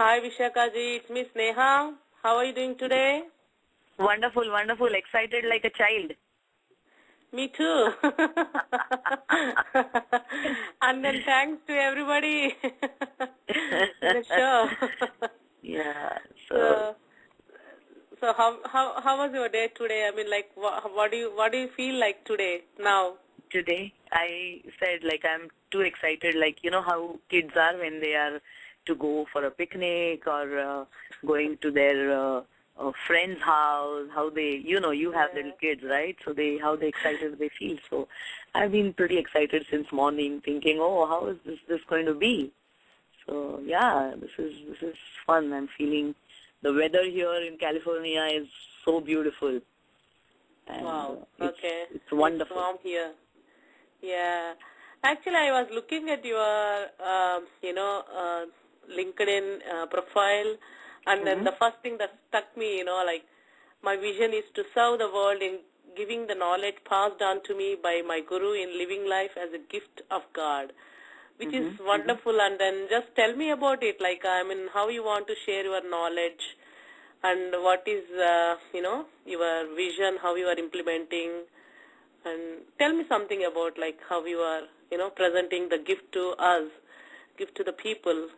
Hi Vishakha ji, it's me Sneha. How are you doing today? Wonderful, wonderful. Excited like a child. Me too. And then thanks to everybody in the show. Yeah. So how was your day today? I mean, like, what do you feel like today now? Today I said like I'm too excited. Like you know how kids are when they are to go for a picnic or going to their friend's house. How they, you have little kids, right? So how they excited they feel. So I've been pretty excited since morning, thinking, oh, how is this going to be? So yeah, this is fun. I'm feeling the weather here in California is so beautiful. And, wow. Okay. It's wonderful. It's warm here. Yeah. Actually, I was looking at your, LinkedIn profile, and then the first thing that struck me, like my vision is to serve the world in giving the knowledge passed on to me by my guru in living life as a gift of God, which is wonderful. And then just tell me about it, like, I mean, how you want to share your knowledge and what is, your vision, how you are implementing, and tell me something about, like, how you are, presenting the gift to us, gift to the people.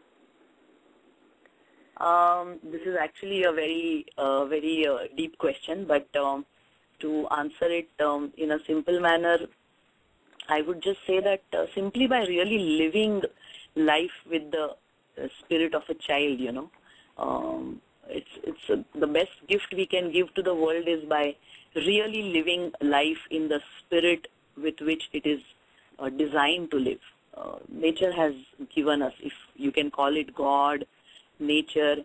This is actually a very deep question, but to answer it in a simple manner, I would just say that simply by really living life with the spirit of a child, the best gift we can give to the world is by really living life in the spirit with which it is designed to live. Nature has given us, if you can call it God, nature,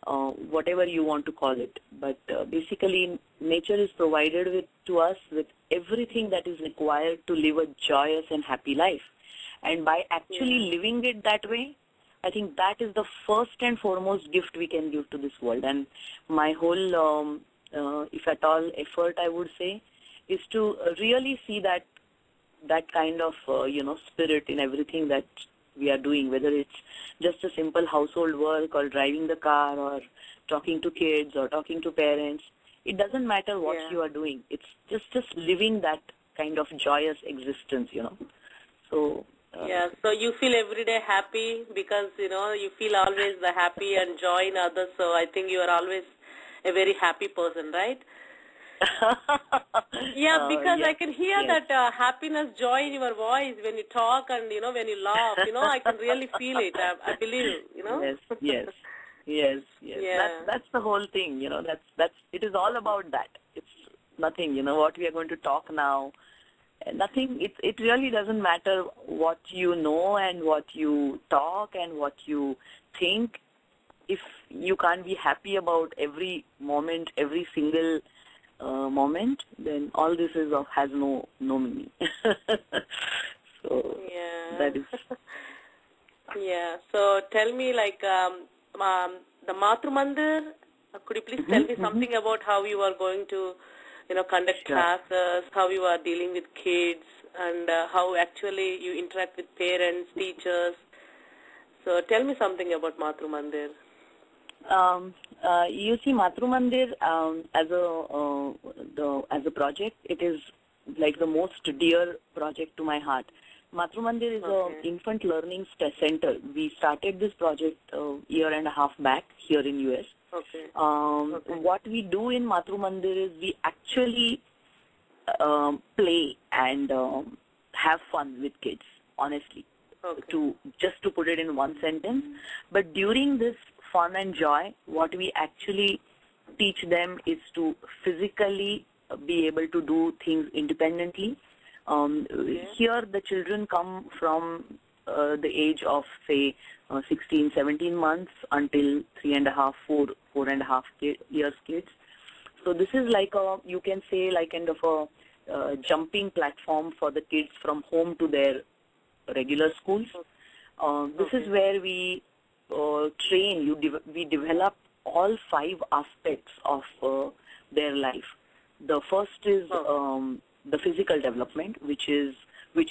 whatever you want to call it. But basically, nature is provided to us with everything that is required to live a joyous and happy life. And by actually living it that way, I think that is the first and foremost gift we can give to this world. And my whole, if at all, effort, I would say, is to really see that kind of, spirit in everything that we are doing, whether it's just a simple household work or driving the car or talking to kids or talking to parents. It doesn't matter what you are doing. It's just living that kind of joyous existence, So so you feel every day happy because, you feel always the happy and joy in others. So I think you are always a very happy person, right? Yeah, because I can hear that happiness, joy in your voice when you talk and, when you laugh, I can really feel it. I believe, Yes. That's the whole thing, it is all about that. It's nothing, what we are going to talk now. Nothing, it really doesn't matter what you know and what you talk and what you think. If you can't be happy about every moment, every single moment, then all this has no meaning. So that is. Yeah. So tell me, like, the Matru Mandir. Could you please tell me something about how you are going to, conduct classes, how you are dealing with kids, and how actually you interact with parents, teachers. So tell me something about Matru Mandir. You see, Matru Mandir as a project, it is like the most dear project to my heart. Matru Mandir is an infant learning center. We started this project a year and a half back here in US. What we do in Matru Mandir is we actually play and have fun with kids, honestly. To put it in one sentence. But during this fun and joy, what we actually teach them is to physically be able to do things independently. Here the children come from the age of, say, 16, 17 months until 4.5 years kids. So this is like you can say like kind of a jumping platform for the kids from home to their regular schools. This is where we train, we develop all 5 aspects of their life. The first is the physical development, which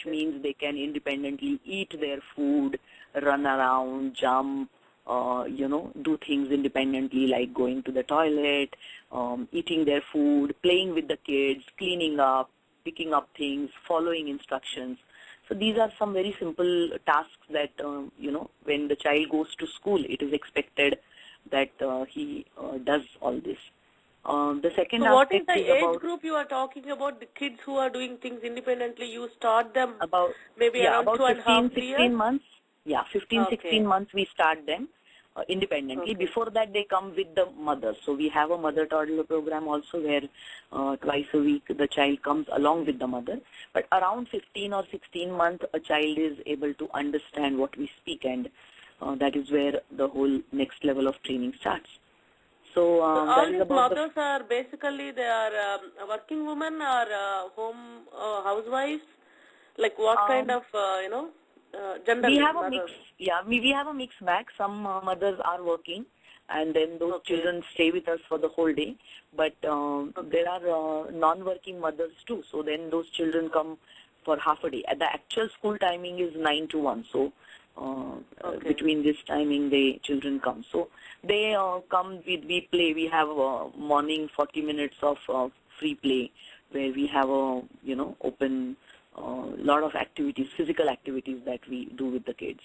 means they can independently eat their food, run around, jump, do things independently, like going to the toilet, eating their food, playing with the kids, cleaning up, picking up things, following instructions. So these are some very simple tasks that, when the child goes to school, it is expected that he does all this. The second So what is aspect the is age about group you are talking about? The kids who are doing things independently, you start them about maybe around about 15, 2.5 years? 16 months. Yeah, 15, Okay. 16 months we start them independently. Okay. Before that, they come with the mother. So we have a mother-toddler program also where twice a week the child comes along with the mother. But around 15 or 16 months, a child is able to understand what we speak, and that is where the whole next level of training starts. So, So that all is these about mothers are basically, they are working women or home housewives? Like what kind of, generally we have a mothers? mix. Yeah, we have a mixed bag. Some mothers are working, and then those Okay. children stay with us for the whole day. But there are non-working mothers too. So then those children come for half a day. The actual school timing is 9 to 1. So Okay. between this timing, the children come. So they come. We play. We have morning 40 minutes of free play where we have a open lot of activities, physical activities that we do with the kids.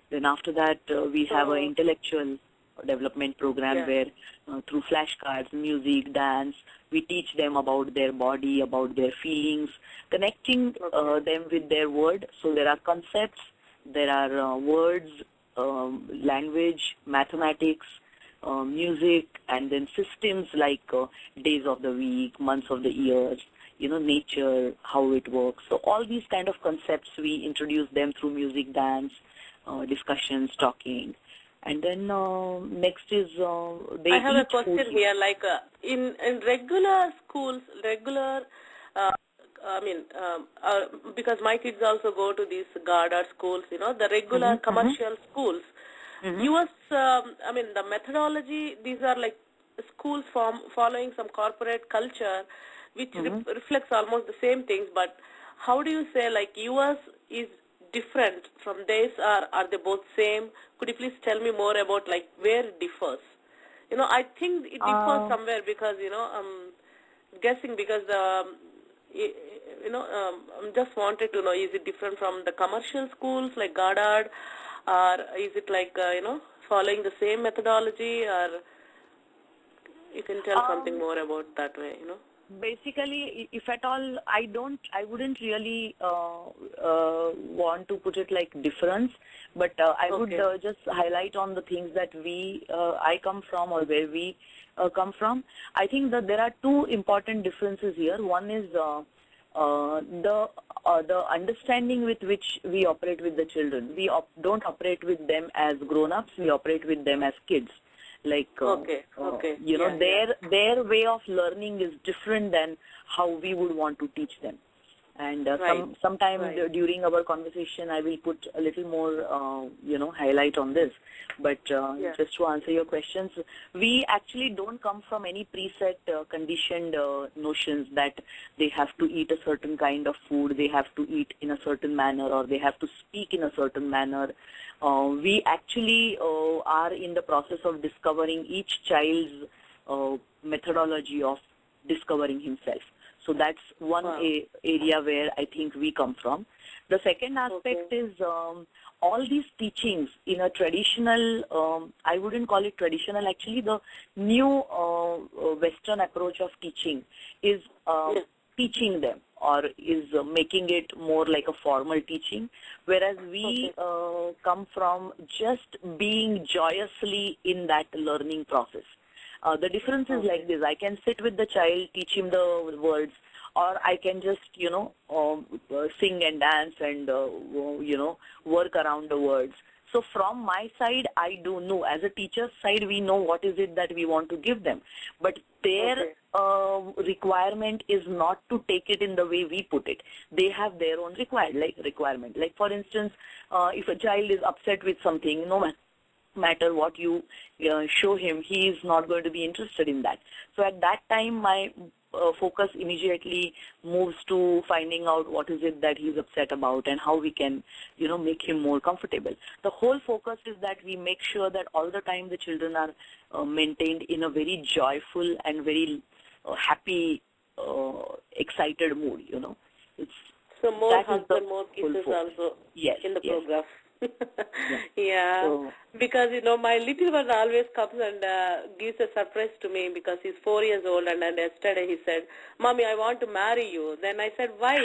Then after that, we have an intellectual development program where through flashcards, music, dance, we teach them about their body, about their feelings, connecting them with their word. So there are concepts, there are words, language, mathematics, music, and then systems like days of the week, months of the year, nature, how it works. So all these kind of concepts, we introduce them through music, dance, discussions, talking. And then next is they I have a eat question food. here. Like in regular schools, because my kids also go to these Gada schools, the regular commercial schools. US, the methodology, these are like schools following some corporate culture, which reflects almost the same things. But how do you say, like, US is different from this, or are they both same? Could you please tell me more about, like, where it differs? I think it differs somewhere because, I'm guessing because, just wanted to know, is it different from the commercial schools like Goddard, or is it like, following the same methodology, or you can tell something more about that way, Basically, if at all, I wouldn't really want to put it like difference, but I would just highlight on the things that I come from, or where we come from. I think that there are two important differences here. One is the understanding with which we operate with the children. We don't operate with them as grown-ups. We operate with them as kids. Like, their way of learning is different than how we would want to teach them. And sometime during our conversation, I will put a little more, highlight on this. But just to answer your questions, we actually don't come from any preset conditioned notions that they have to eat a certain kind of food, they have to eat in a certain manner, or they have to speak in a certain manner. We actually are in the process of discovering each child's methodology of discovering himself. So that's one area where I think we come from. The second aspect is all these teachings in a traditional, I wouldn't call it traditional, actually the new Western approach of teaching is teaching them, or is making it more like a formal teaching, whereas we come from just being joyously in that learning process. The difference is like this. I can sit with the child, teach him the words, or I can just, sing and dance and, work around the words. So from my side, I do know. As a teacher's side, we know what is it that we want to give them. But their requirement is not to take it in the way we put it. They have their own requirement. Like, for instance, if a child is upset with something, no matter what you show him, he is not going to be interested in that. So at that time, my focus immediately moves to finding out what is it that he's upset about and how we can, make him more comfortable. The whole focus is that we make sure that all the time the children are maintained in a very joyful and very happy, excited mood, It's, so more hugs and more kisses also in the program. Yeah, so, because my little one always comes and gives a surprise to me because he's 4 years old, and yesterday he said, "Mommy, I want to marry you." Then I said, "Why?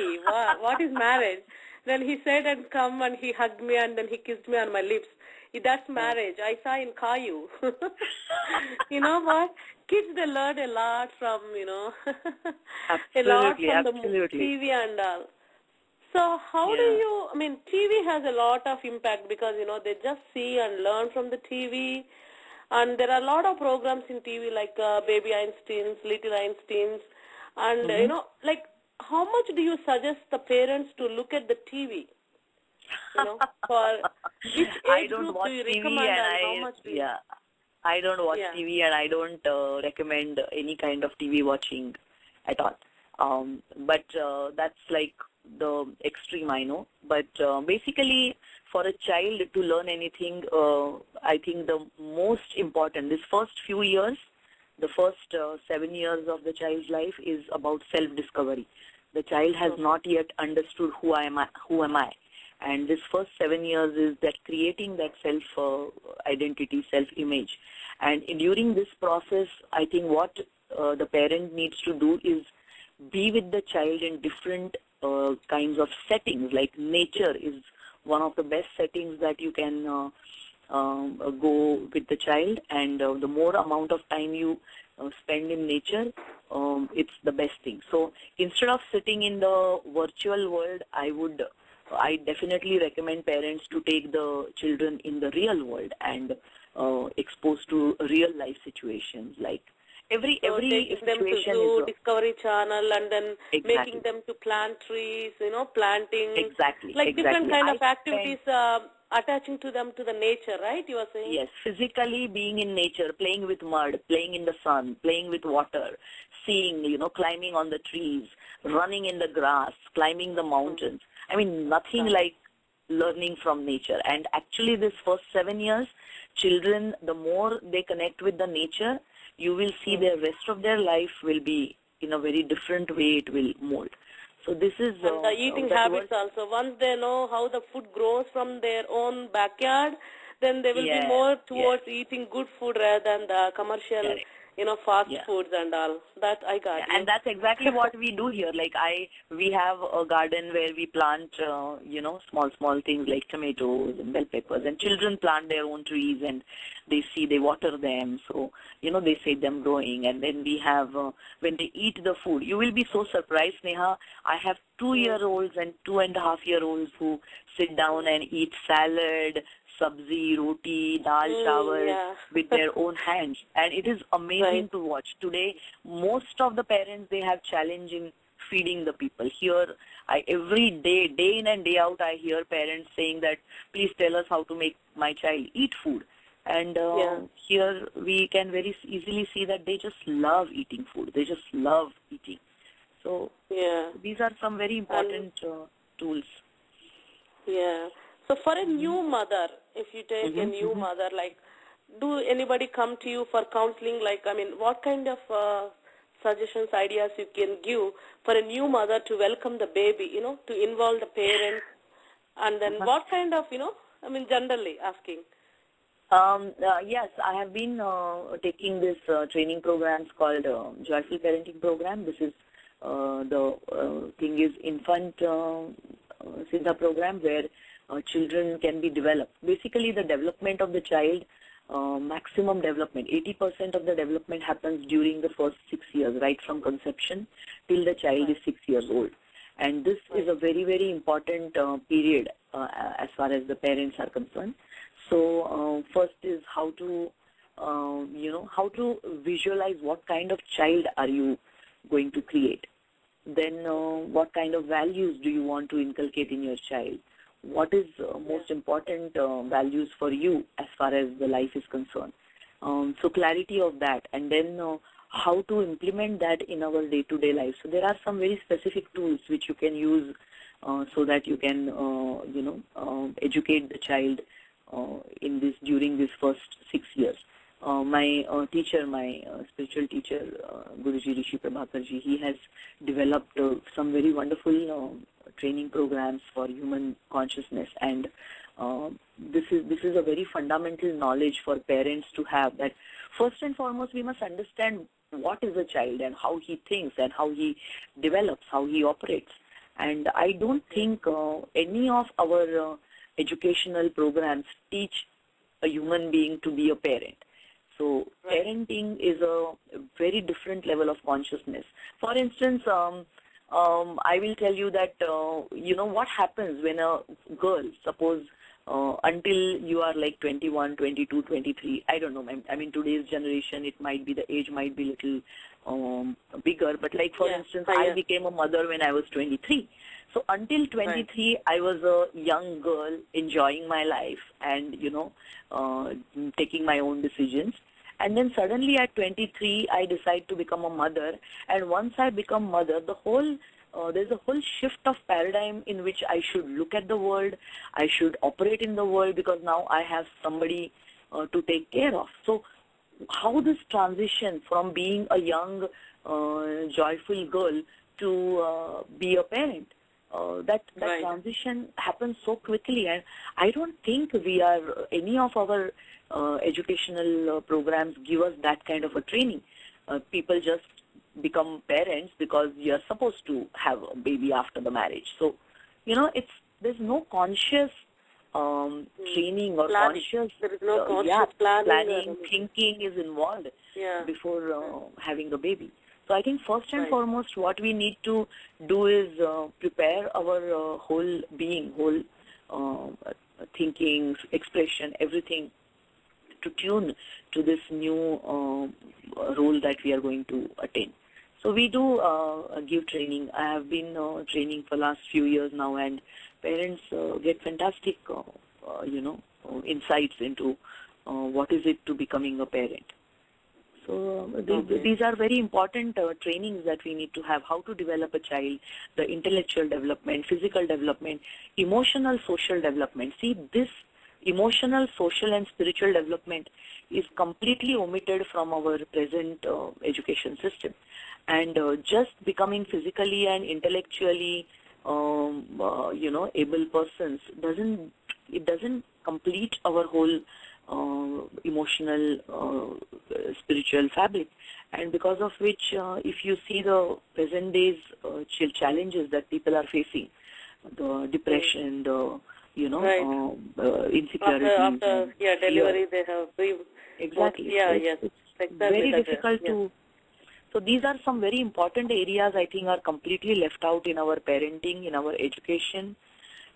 What is marriage?" Then he said and come and he hugged me and then he kissed me on my lips. That's marriage. I saw in Caillou. You know what? Kids, they learn a lot from, a lot from the TV and all. So how do you, TV has a lot of impact because, they just see and learn from the TV. And there are a lot of programs in TV like Baby Einsteins, Little Einsteins. And, how much do you suggest the parents to look at the TV? For which age group do you recommend and how much do you? Yeah, I don't watch TV and I don't recommend any kind of TV watching at all. But that's like the extreme, I know. But basically, for a child to learn anything, I think the most important, this first few years, the first 7 years of the child's life is about self-discovery. The child has not yet understood who am I. And this first 7 years is that creating that self-identity, self-image. And during this process, I think what the parent needs to do is be with the child in different kinds of settings, like nature is one of the best settings that you can go with the child, and the more amount of time you spend in nature, it's the best thing. So instead of sitting in the virtual world, I definitely recommend parents to take the children in the real world and expose to real life situations, like every taking them to zoo, Discovery Channel, and then making them to plant trees, planting. Exactly. Different kind of activities attaching to them to the nature, right? You are saying? Yes, physically being in nature, playing with mud, playing in the sun, playing with water, seeing, climbing on the trees, running in the grass, climbing the mountains. Nothing like learning from nature. And actually this first 7 years, children, the more they connect with the nature, you will see the rest of their life will be in a very different way, it will mold. So this is... and the eating habits also. Once they know how the food grows from their own backyard, then they will be more towards eating good food rather than the commercial, fast foods and all. That I got. And that's exactly what we do here. We have a garden where we plant, small things like tomatoes and bell peppers, and children plant their own trees and they water them. So, they see them growing. And then we have, when they eat the food, you will be so surprised, Neha. I have 2-year-olds and 2.5-year-olds who sit down and eat salad, sabzi, roti, dal, chawal with their own hands. And it is amazing to watch. Today, most of the parents, they have challenge in feeding the people. Here, every day in and day out, I hear parents saying that, please tell us how to make my child eat food. And here we can very easily see that they just love eating food. They just love eating. So these are some very important tools. Yeah. So for a new mother, if you take a new mother, do anybody come to you for counseling? What kind of suggestions, ideas you can give for a new mother to welcome the baby, to involve the parents? And then what kind of, generally asking. Yes, I have been taking this training programs called Joyful Parenting Program. This is the thing is infant Siddha program where children can be developed. Basically, the development of the child, maximum development, 80% of the development happens during the first 6 years, right from conception till the child is 6 years old. And this is a very, very important period as far as the parents are concerned. So first is how to, how to visualize what kind of child are you going to create. Then what kind of values do you want to inculcate in your child? What is most important values for you as far as the life is concerned? So clarity of that. And then how to implement that in our day-to-day life. So there are some very specific tools which you can use so that you can, educate the child during this first 6 years. My teacher, my spiritual teacher, Guruji Rishi Prabhakar Ji, he has developed some very wonderful training programs for human consciousness, and this is a very fundamental knowledge for parents to have, that first and foremost we must understand what is a child and how he thinks and how he develops, how he operates. And I don't think any of our educational programs teach a human being to be a parent. So parenting is a very different level of consciousness. For instance, I will tell you that, what happens when a girl, suppose until you are like 21, 22, 23, I don't know, I mean today's generation, it might be, the age might be little bigger, but like for instance, I became a mother when I was 23. So until 23, I was a young girl enjoying my life and, taking my own decisions. And then suddenly at 23, I decide to become a mother. And once I become mother, there's a whole shift of paradigm in which I should look at the world, I should operate in the world, because now I have somebody to take care of. So how this transition from being a young, joyful girl to be a parent, that transition happens so quickly, and I don't think any of our educational programs give us that kind of a training. People just become parents because you're supposed to have a baby after the marriage. So, there's no conscious training or conscious, there is no conscious planning, thinking is involved before having a baby. So I think first and foremost what we need to do is prepare our whole being, whole thinking, expression, everything to tune to this new role that we are going to attain. So we do give training. I have been training for last few years now, and parents get fantastic, insights into what is it to becoming a parent. So these are very important trainings that we need to have: how to develop a child, the intellectual development, physical development, emotional, social development. See, this emotional, social and spiritual development is completely omitted from our present education system. And just becoming physically and intellectually, able persons doesn't complete our whole emotional, spiritual fabric. And because of which, if you see the present day's challenges that people are facing, the depression, the insecurity. After delivery, they have exactly. It's very difficult to. So these are some very important areas I think are completely left out in our parenting, in our education,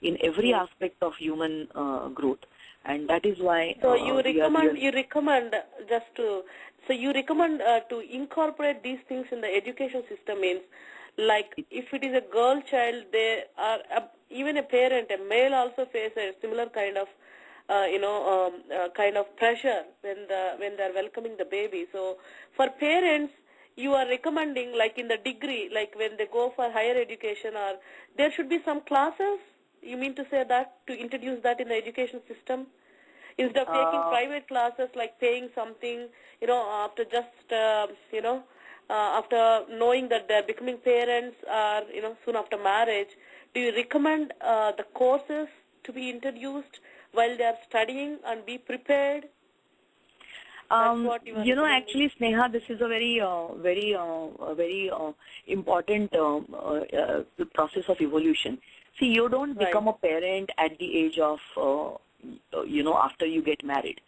in every aspect of human growth, and that is why. So you recommend to incorporate these things in the education system. Means, like if it is a girl child, they are even a parent, a male also faces a similar kind of kind of pressure when they are welcoming the baby. So for parents, you are recommending, like in the degree, like when they go for higher education, or there should be some classes. You mean to say that to introduce that in the education system, instead of taking private classes, like paying something, after just after knowing that they are becoming parents, or soon after marriage. Do you recommend the courses to be introduced while they are studying and be prepared? Actually, Sneha, this is a very important process of evolution. See, you don't become a parent at the age of, after you get married.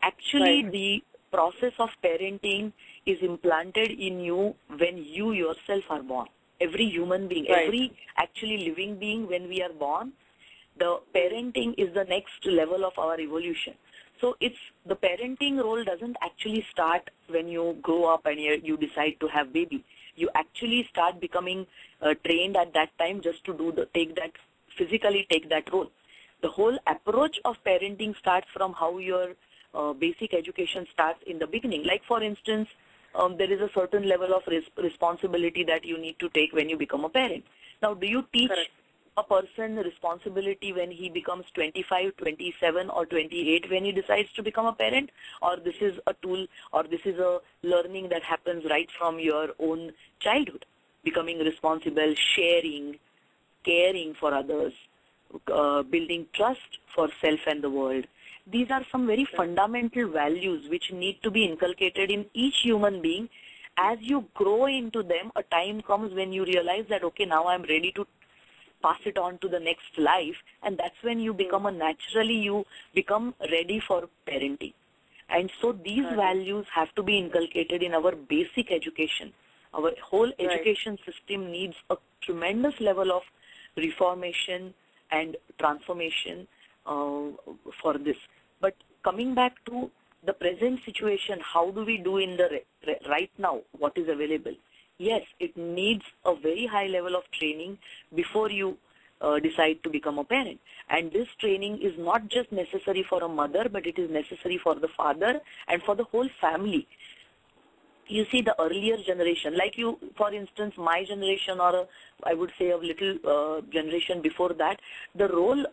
Actually, the process of parenting is implanted in you when you yourself are born. Every human being, every actually living being, when we are born, the parenting is the next level of our evolution. So the parenting role doesn't actually start when you grow up and you decide to have baby. You actually start becoming trained at that time just to physically take that role. The whole approach of parenting starts from how your basic education starts in the beginning. Like for instance, there is a certain level of responsibility that you need to take when you become a parent. Now, do you teach a person responsibility when he becomes 25, 27 or 28 when he decides to become a parent, or this is a tool, or this is a learning that happens right from your own childhood, becoming responsible, sharing, caring for others, building trust for self and the world. These are some very fundamental values which need to be inculcated in each human being. As you grow into them, a time comes when you realize that, okay, now I'm ready to pass it on to the next life, and that's when you become you become ready for parenting. And so these values have to be inculcated in our basic education. Our whole education system needs a tremendous level of reformation and transformation for this. But coming back to the present situation, how do we do in the right now, what is available? Yes, it needs a very high level of training before you decide to become a parent. And this training is not just necessary for a mother, but it is necessary for the father and for the whole family. You see, the earlier generation, like you, for instance, my generation, or I would say a little generation before that, the role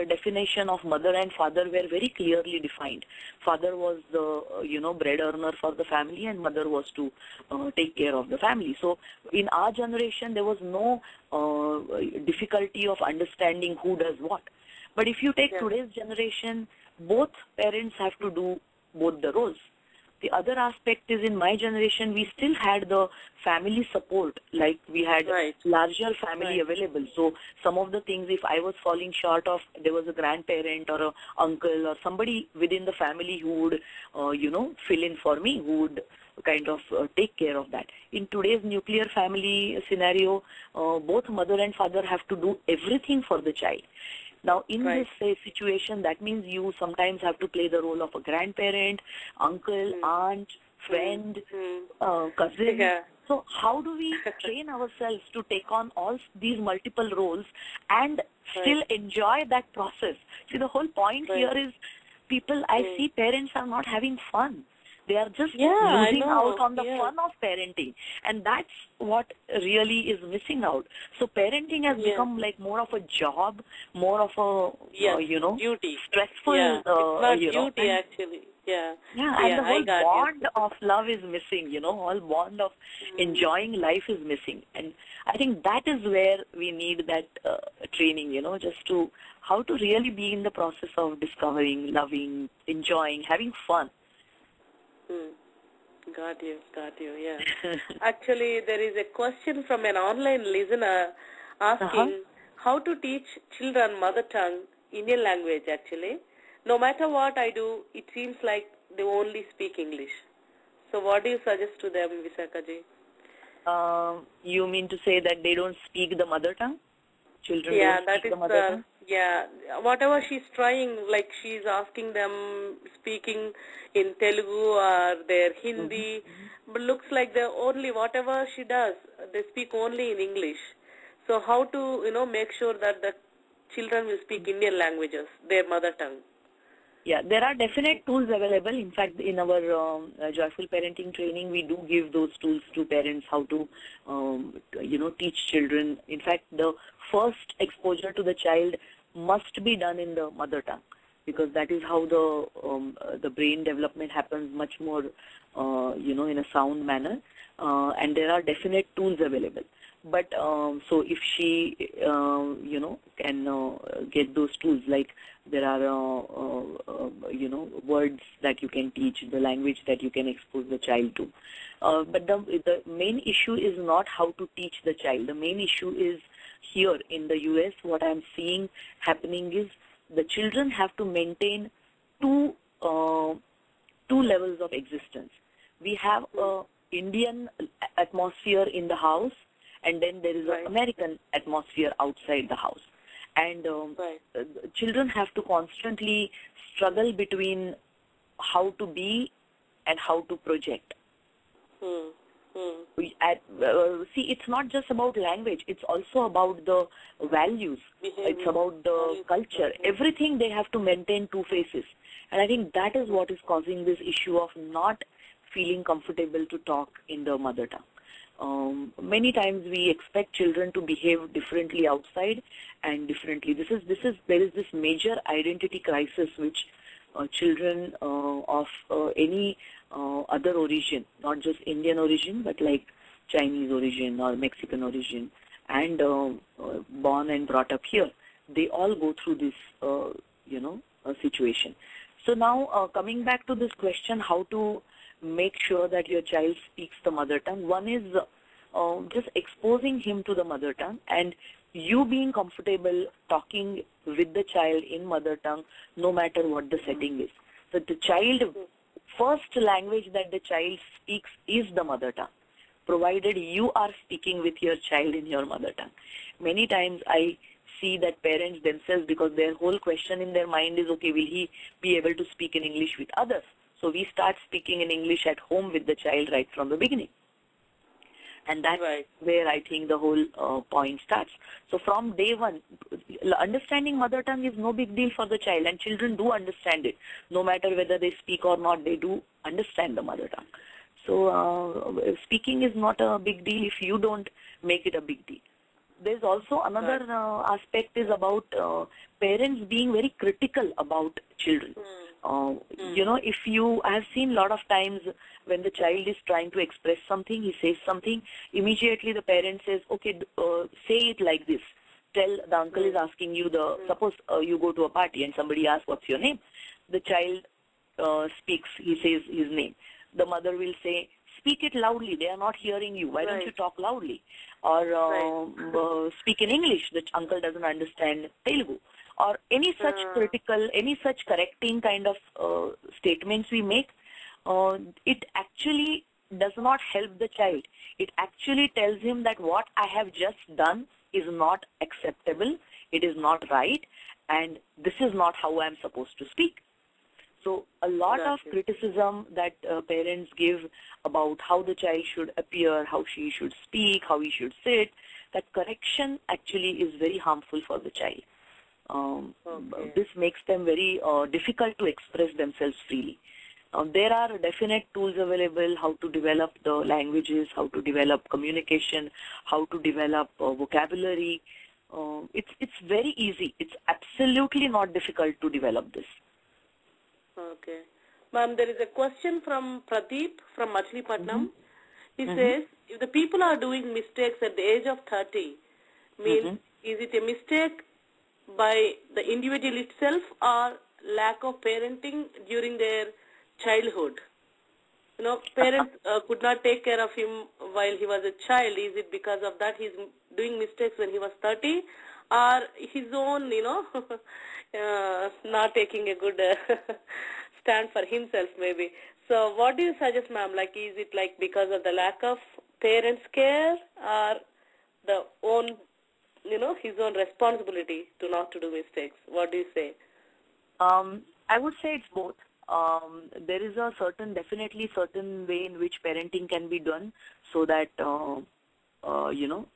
definition of mother and father were very clearly defined. Father was the, bread earner for the family, and mother was to take care of the family. So in our generation, there was no difficulty of understanding who does what. But if you take today's generation, both parents have to do both the roles. The other aspect is, in my generation, we still had the family support, like we had larger family available. So some of the things, if I was falling short of, there was a grandparent or an uncle or somebody within the family who would, fill in for me, who would kind of take care of that. In today's nuclear family scenario, both mother and father have to do everything for the child. Now, in this situation, that means you sometimes have to play the role of a grandparent, uncle, aunt, friend, cousin. So how do we train ourselves to take on all these multiple roles and still enjoy that process? See, the whole point here is I see parents are not having fun. They are just losing out on the fun of parenting. And that's what really is missing out. So parenting has become like more of a job, more of a, duty. Stressful, it's not duty actually. And the whole bond of love is missing, whole bond of enjoying life is missing. And I think that is where we need that training, just to how to really be in the process of discovering, loving, enjoying, having fun. Got you, yeah. Actually, there is a question from an online listener asking how to teach children mother tongue, Indian language actually. No matter what I do, it seems like they only speak English. So what do you suggest to them, Vishakha ji? You mean to say that they don't speak the mother tongue? Children don't speak the mother tongue? Whatever she's trying, like she's asking them speaking in Telugu or their Hindi, but looks like they're only, whatever she does, they speak only in English. So how to, make sure that the children will speak Indian languages, their mother tongue? Yeah, there are definite tools available. In fact, in our Joyful Parenting training, we do give those tools to parents how to, teach children. In fact, the first exposure to the child must be done in the mother tongue, because that is how the brain development happens much more, in a sound manner. And there are definite tools available. But so if she, can get those tools, like there are, words that you can teach, the language that you can expose the child to. But the main issue is not how to teach the child. The main issue is here in the US, what I'm seeing happening is the children have to maintain two levels of existence. We have a Indian atmosphere in the house, and then there is an American atmosphere outside the house. And children have to constantly struggle between how to be and how to project. See, it's not just about language. It's also about the values. It's about the culture. Everything they have to maintain two faces. And I think that is what is causing this issue of not feeling comfortable to talk in the mother tongue. Many times we expect children to behave differently outside and differently. There is this major identity crisis which children of any other origin, not just Indian origin, but like Chinese origin or Mexican origin, and born and brought up here, they all go through this, situation. So now coming back to this question, how to make sure that your child speaks the mother tongue. One is just exposing him to the mother tongue and you being comfortable talking with the child in mother tongue no matter what the setting is. So the child, first language that the child speaks is the mother tongue, provided you are speaking with your child in your mother tongue. Many times I see that parents themselves, because their whole question in their mind is, okay, will he be able to speak in English with others? So we start speaking in English at home with the child right from the beginning. And that's where I think the whole point starts. So from day one, understanding mother tongue is no big deal for the child, and children do understand it. No matter whether they speak or not, they do understand the mother tongue. So speaking is not a big deal if you don't make it a big deal. There's also another aspect is about parents being very critical about children. If you have seen a lot of times when the child is trying to express something, he says something, immediately the parent says, okay, say it like this. Tell, the uncle is asking you, suppose you go to a party and somebody asks, what's your name? The child speaks, he says his name. The mother will say, speak it loudly, they are not hearing you, why don't you talk loudly? Or speak in English, the uncle doesn't understand Telugu. Or any such critical, any such correcting kind of statements we make, it actually does not help the child. It actually tells him that what I have just done is not acceptable, it is not right, and this is not how I am supposed to speak. So a lot of criticism that parents give about how the child should appear, how she should speak, how he should sit, that correction actually is very harmful for the child. This makes them very difficult to express themselves freely. There are definite tools available, how to develop the languages, how to develop communication, how to develop vocabulary. It's very easy. It's absolutely not difficult to develop this. Okay. Ma'am, there is a question from Pradeep from Machilipatnam. He says, if the people are doing mistakes at the age of 30, means is it a mistake by the individual itself or lack of parenting during their childhood? Parents could not take care of him while he was a child. Is it because of that he's doing mistakes when he was 30, or his own, not taking a good stand for himself maybe? So what do you suggest, ma'am? Like, is it like because of the lack of parents' care or the own, his own responsibility to not to do mistakes? What do you say? I would say it's both. There is a definitely certain way in which parenting can be done so that,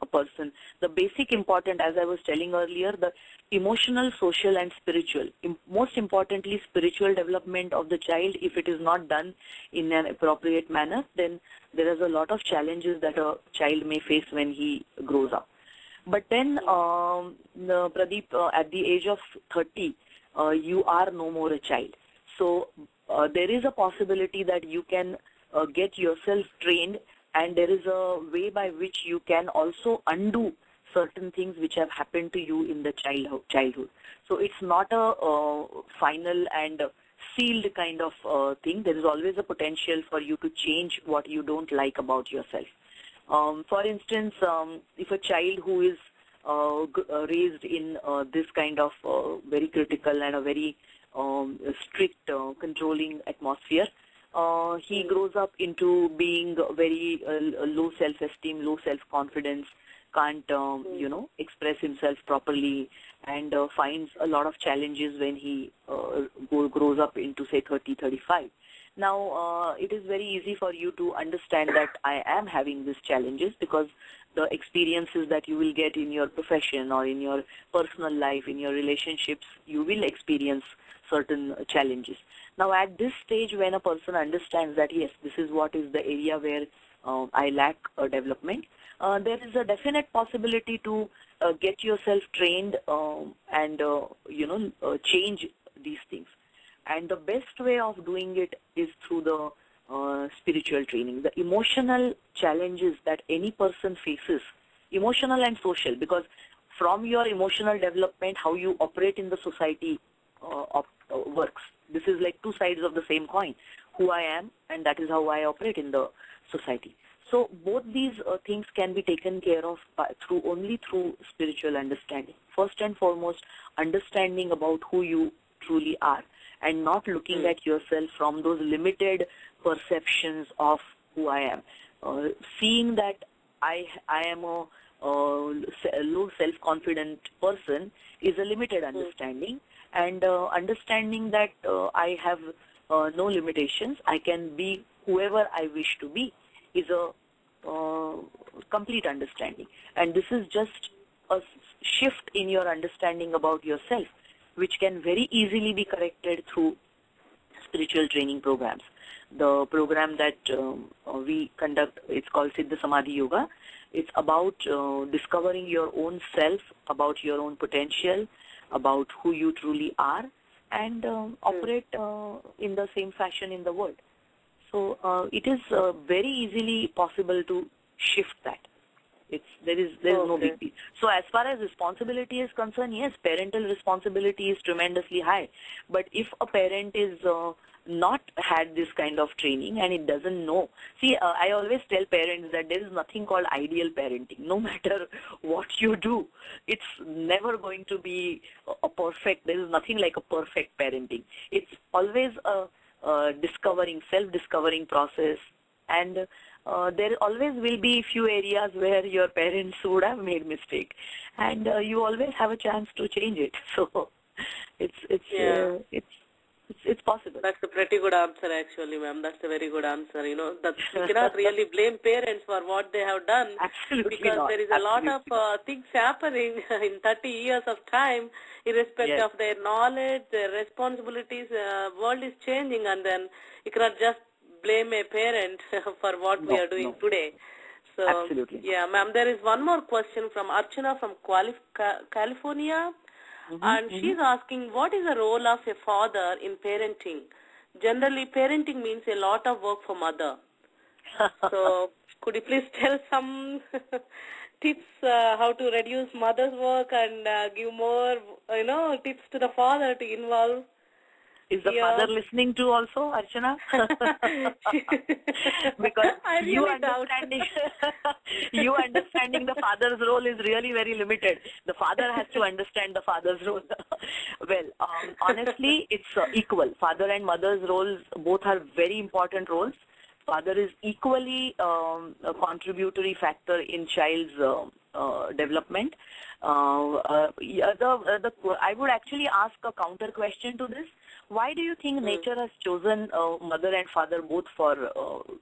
a person, the basic important, as I was telling earlier, the emotional, social and spiritual, most importantly spiritual development of the child, if it is not done in an appropriate manner, then there is a lot of challenges that a child may face when he grows up. But then, Pradeep, at the age of 30, you are no more a child. So there is a possibility that you can get yourself trained, and there is a way by which you can also undo certain things which have happened to you in the childhood. So it's not a final and sealed kind of thing. There is always a potential for you to change what you don't like about yourself. For instance, if a child who is raised in this kind of very critical and a very strict, controlling atmosphere, he grows up into being very low self-esteem, low self-confidence, can't, express himself properly, and finds a lot of challenges when he grows up into, say, 30, 35. Now, it is very easy for you to understand that I am having these challenges because the experiences that you will get in your profession or in your personal life, in your relationships, you will experience certain challenges. Now, at this stage, when a person understands that, yes, this is what is the area where I lack development, there is a definite possibility to get yourself trained and, change these things. And the best way of doing it is through the spiritual training. The emotional challenges that any person faces, emotional and social, because from your emotional development, how you operate in the society works. This is like two sides of the same coin. Who I am, and that is how I operate in the society. So both these things can be taken care of only through spiritual understanding. First and foremost, understanding about who you truly are, and not looking at yourself from those limited perceptions of who I am. Seeing that I am a low self-confident person is a limited understanding, and understanding that I have no limitations, I can be whoever I wish to be, is a complete understanding. And this is just a shift in your understanding about yourself, which can very easily be corrected through spiritual training programs. The program that we conduct, it's called Siddha Samadhi Yoga. It's about discovering your own self, about your own potential, about who you truly are, and operate in the same fashion in the world. So it is very easily possible to shift that. There is no big deal. So as far as responsibility is concerned, yes, parental responsibility is tremendously high. But if a parent is not had this kind of training and it doesn't know, see, I always tell parents that there is nothing called ideal parenting. No matter what you do, it's never going to be a perfect. There is nothing like a perfect parenting. It's always a self-discovering process, and there always will be few areas where your parents would have made mistake, and you always have a chance to change it. So it's possible. That's a pretty good answer, actually, ma'am. That's a very good answer. That you cannot really blame parents for what they have done. Absolutely because not. There is a lot of things happening in 30 years of time, irrespective of their knowledge, their responsibilities. World is changing, and then you cannot just blame a parent for what we are doing today. So, absolutely. Yeah, ma'am, there is one more question from Archana from California. And she's asking, what is the role of a father in parenting? Generally, parenting means a lot of work for mother. So, could you please tell some tips how to reduce mother's work and give more, tips to the father to involve? Is the father listening to also, Archana? Because you understanding the father's role is really very limited. The father has to understand the father's role. Well, honestly, it's equal. Father and mother's roles both are very important roles. Father is equally a contributory factor in child's development. I would actually ask a counter question to this. Why do you think nature has chosen mother and father both for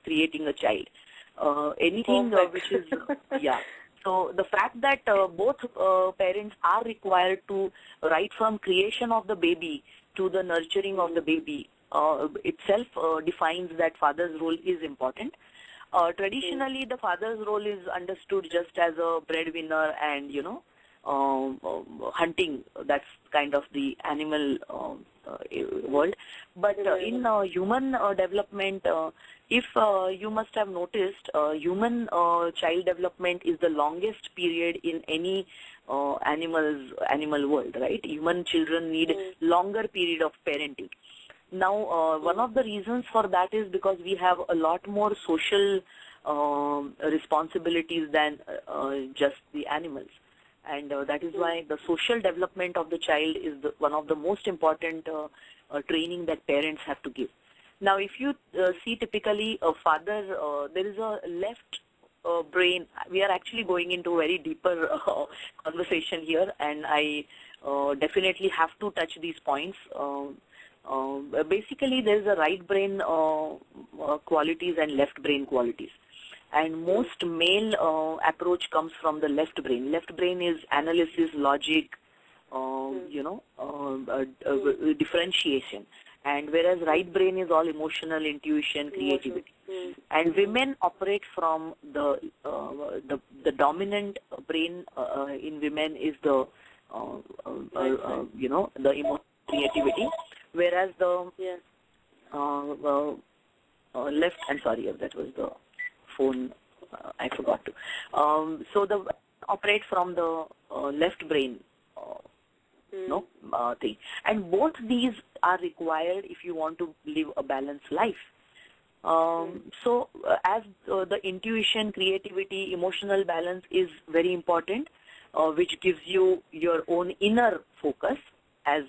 creating a child? Anything which is, yeah. So the fact that both parents are required to, right from creation of the baby to the nurturing of the baby, itself defines that father's role is important. Traditionally, the father's role is understood just as a breadwinner and, hunting. That's kind of the animal world. But in human development, if you must have noticed, human child development is the longest period in any animal world, right? Human children need longer period of parenting. Now, one of the reasons for that is because we have a lot more social responsibilities than just the animals. And that is why the social development of the child is one of the most important training that parents have to give. Now, if you see typically a father, there is a left brain. We are actually going into a very deeper conversation here, and I definitely have to touch these points. Basically, there is a right brain qualities and left brain qualities. And most male approach comes from the left brain. Left brain is analysis, logic, differentiation. and whereas right brain is all emotional, intuition, creativity. And women operate from the dominant brain in women is the the emotional creativity, whereas the left, I'm sorry, that was the phone, I forgot to. So the operate from the left brain thing, and both these are required if you want to live a balanced life. So as the intuition, creativity, emotional balance is very important, which gives you your own inner focus as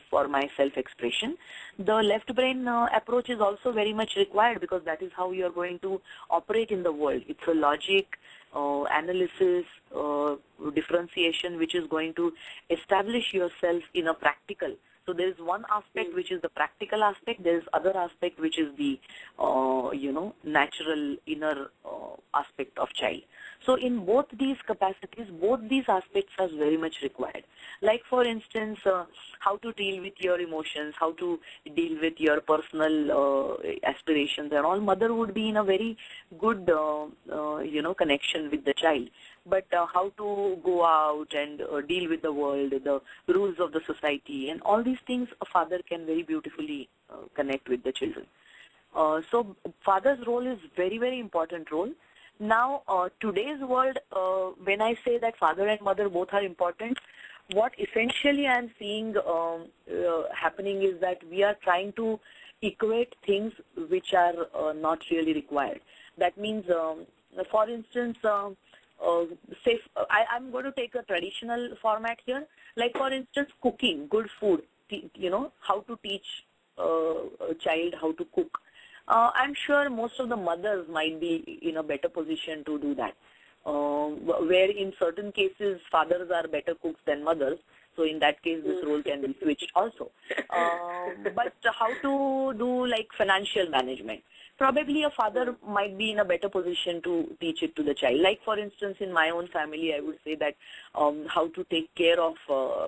for my self-expression. The left brain approach is also very much required, because that is how you are going to operate in the world. It's a logic, analysis, differentiation, which is going to establish yourself in a practical. So there is one aspect which is the practical aspect. There is other aspect which is the natural inner aspect of child. So in both these capacities, both these aspects are very much required. Like for instance, how to deal with your emotions, how to deal with your personal aspirations and all. Mother would be in a very good connection with the child. But how to go out and deal with the world, the rules of the society, and all these things, a father can very beautifully connect with the children. So father's role is very, very important role. Now, today's world, when I say that father and mother both are important, what essentially I am seeing happening is that we are trying to equate things which are not really required. That means, for instance, I'm going to take a traditional format here. Like for instance, cooking, good food, how to teach a child how to cook. I'm sure most of the mothers might be in a better position to do that. Where in certain cases, fathers are better cooks than mothers. So in that case, this role can be switched also. But how to do like financial management? Probably a father might be in a better position to teach it to the child. Like for instance, in my own family, I would say that how to take care of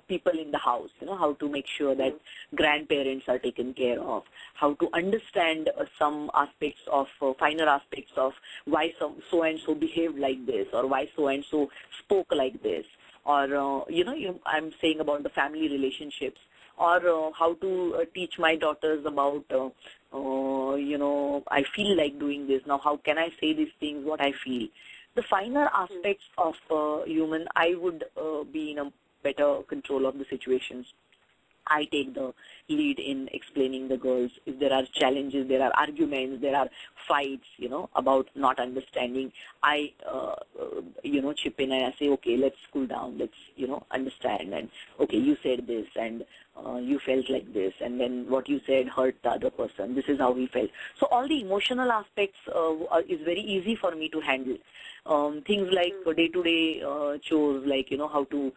people in the house, how to make sure that grandparents are taken care of, how to understand some aspects of, finer aspects of why so-and-so behaved like this, or why so-and-so spoke like this, or, I'm saying about the family relationships, or how to teach my daughters about, I feel like doing this. Now, how can I say these things, what I feel? The finer aspects of human, I would be in a better control of the situations. I take the lead in explaining the girls. If there are challenges, there are arguments, there are fights, about not understanding, I, chip in and I say, okay, let's cool down, let's, understand, and okay, you said this, and you felt like this, and then what you said hurt the other person. This is how we felt. So all the emotional aspects is very easy for me to handle. Things like day-to-day chores, like, how to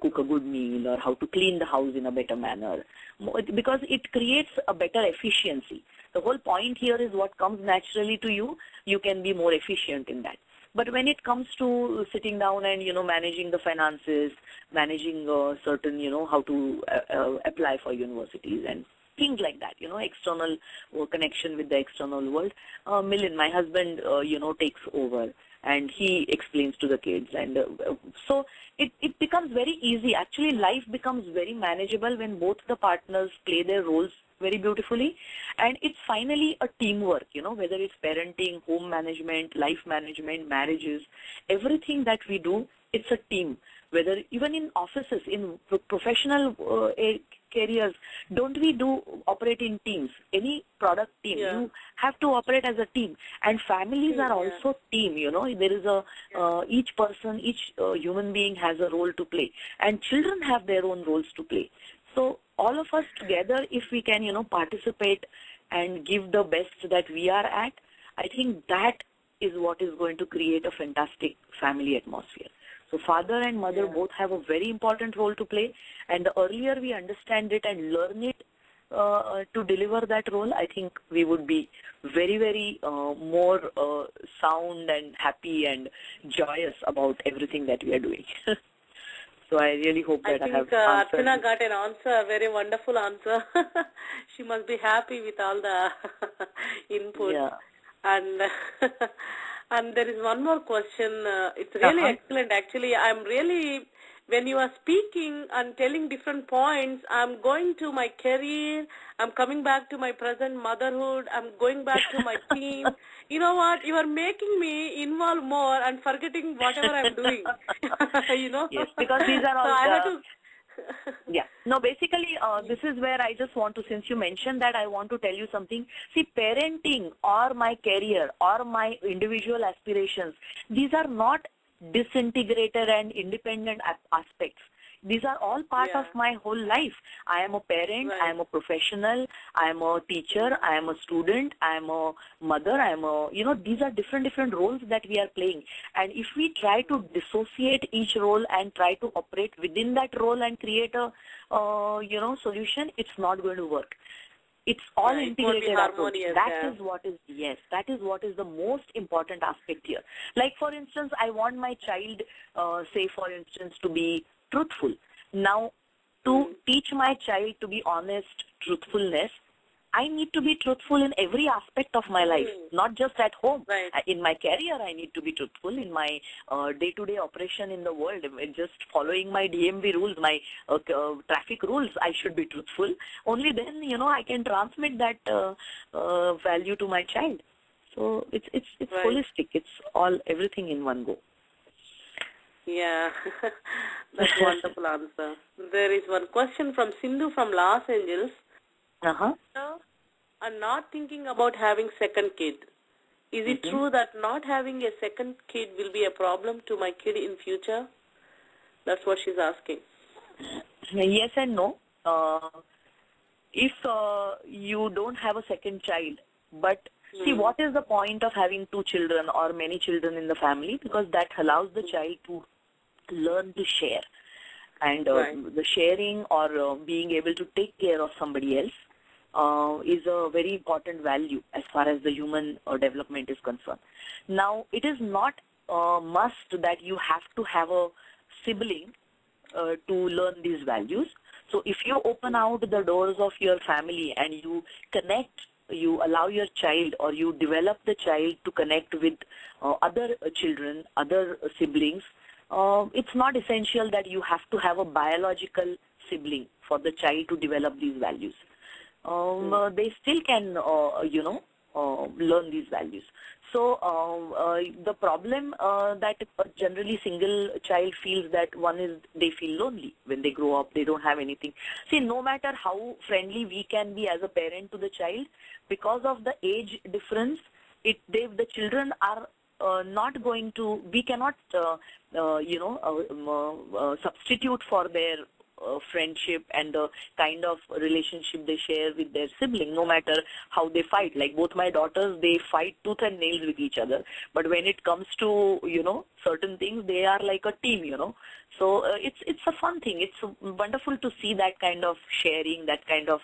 cook a good meal, or how to clean the house in a better manner, because it creates a better efficiency. The whole point here is what comes naturally to you, you can be more efficient in that. But when it comes to sitting down and, managing the finances, managing certain, how to apply for universities and things like that, external connection with the external world, Milind, my husband, takes over and he explains to the kids. And so it becomes very easy. Actually, life becomes very manageable when both the partners play their roles very beautifully, and it's finally a teamwork, whether it's parenting, home management, life management, marriages, everything that we do, it's a team. Whether even in offices, in professional careers, don't we operate in teams? Any product team, you have to operate as a team. And families are also team, there is each person, each human being has a role to play, and children have their own roles to play. So all of us together, if we can, participate and give the best that we are at, I think that is what is going to create a fantastic family atmosphere. So father and mother both have a very important role to play, and the earlier we understand it and learn it to deliver that role, I think we would be very, very more sound and happy and joyous about everything that we are doing. So I really hope that I have think answered. Archana got an answer, a very wonderful answer. She must be happy with all the input. Yeah. And and there is one more question. It's really excellent. Actually, I'm really, when you are speaking and telling different points, I'm going to my career, I'm coming back to my present motherhood, I'm going back to my team. You know what? You are making me involve more and forgetting whatever I'm doing. Yes, because these are all. So I have to. Yeah. No, basically, this is where I just want to, since you mentioned that, I want to tell you something. See, parenting or my career or my individual aspirations, these are not disintegrated and independent aspects. These are all part of my whole life. I am a parent, I am a professional, I am a teacher, I am a student, I am a mother, I am a, these are different roles that we are playing. And if we try to dissociate each role and try to operate within that role and create a, solution, it's not going to work. It's all integrated approach. That is what is the most important aspect here. Like, for instance, I want my child, say for instance, to be truthful. Now, to teach my child to be honest, truthfulness, I need to be truthful in every aspect of my life, not just at home. In my career, I need to be truthful. In my day-to-day operation in the world, just following my DMV rules, my traffic rules, I should be truthful. Only then, I can transmit that value to my child. So it's holistic. It's everything in one go. Yeah, that's a wonderful answer. There is one question from Sindhu from Los Angeles. I'm not thinking about having second kid. Is it true that not having a second kid will be a problem to my kid in future? That's what she's asking. Yes and no. If you don't have a second child, but see, what is the point of having two children or many children in the family? Because that allows the child to learn to share. And the sharing or being able to take care of somebody else is a very important value as far as the human development is concerned. Now, it is not a must that you have to have a sibling to learn these values. So if you open out the doors of your family and you connect, you allow your child or you develop the child to connect with other children, other siblings, it's not essential that you have to have a biological sibling for the child to develop these values. They still can, learn these values. So the problem that generally single child feels that one is they feel lonely when they grow up, they don't have anything. See, no matter how friendly we can be as a parent to the child, because of the age difference, the children are not going to, we cannot, substitute for their friendship and the kind of relationship they share with their sibling, no matter how they fight. Like both my daughters, they fight tooth and nails with each other. But when it comes to, certain things, they are like a team, So it's a fun thing. It's wonderful to see that kind of sharing, that kind of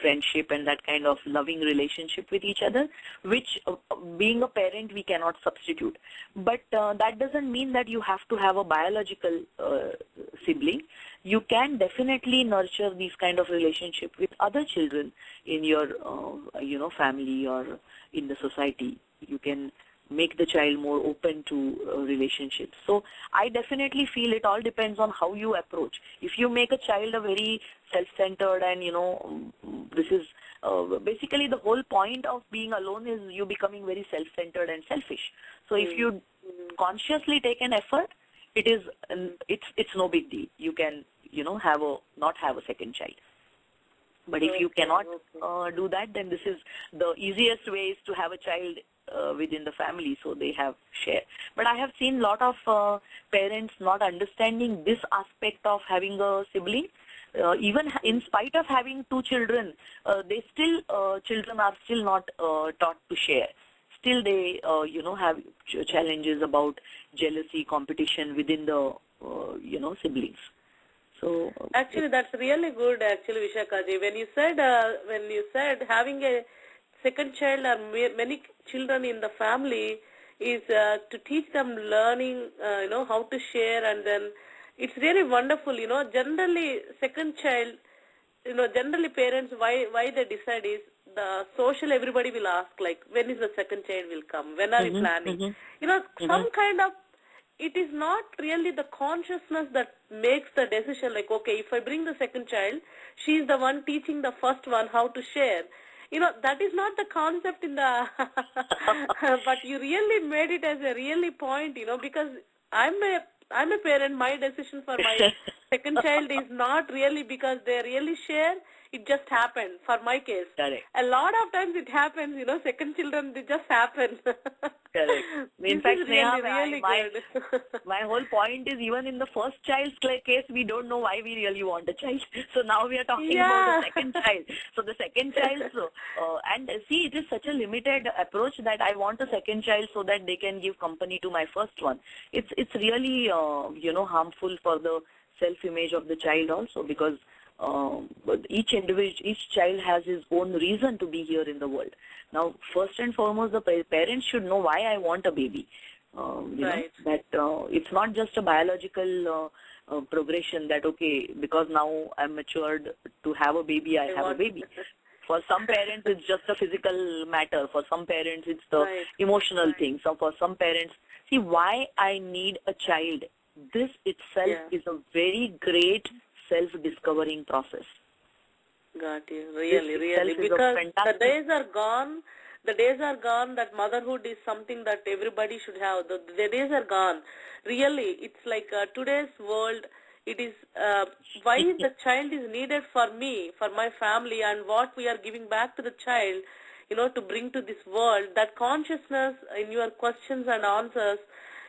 friendship and that kind of loving relationship with each other, which being a parent, we cannot substitute. But that doesn't mean that you have to have a biological sibling. You can definitely nurture these kind of relationship with other children in your, family or in the society. You can make the child more open to relationships. So I definitely feel it all depends on how you approach. If you make a child a very self-centered and, this is basically the whole point of being alone is you becoming very self-centered and selfish. So if you consciously take an effort, it's no big deal. You can, not have a second child. But if you cannot do that, then this is the easiest way is to have a child within the family, so they have share. But I have seen a lot of parents not understanding this aspect of having a sibling. Even in spite of having two children, children are still not taught to share. Still they, have challenges about jealousy, competition within the, siblings. So actually, that's really good. Actually, Vishakha ji, when you said having a second child or many children in the family is to teach them learning, how to share, and then it's really wonderful, generally second child, generally parents, why they decide is the social, everybody will ask, like, when is the second child will come? When are you planning? Some kind of, it is not really the consciousness that makes the decision, like, okay, if I bring the second child, she is the one teaching the first one how to share. That is not the concept in the, but you really made it as a really point, because I'm a parent. My decision for my second child is not really because they really share. It just happened for my case. Correct. A lot of times it happens, second children, they just happen. Correct. In fact, really my whole point is, even in the first child's case, we don't know why we really want a child. So now we are talking about the second child. So the second child, and see, it is such a limited approach that I want a second child so that they can give company to my first one. It's really, harmful for the self-image of the child also, because each child has his own reason to be here in the world. Now, first and foremost, the parents should know why I want a baby. Right. That it's not just a biological progression that, okay, because now I'm matured to have a baby, I have a baby. For some parents, it's just a physical matter. For some parents, it's the emotional thing. So for some parents, see, why I need a child, this itself is a very great self-discovering process. Got you. Really. Because the days are gone. The days are gone that motherhood is something that everybody should have. The days are gone. Really, it's like today's world, it is why the child is needed for me, for my family, and what we are giving back to the child, to bring to this world. That consciousness in your questions and answers,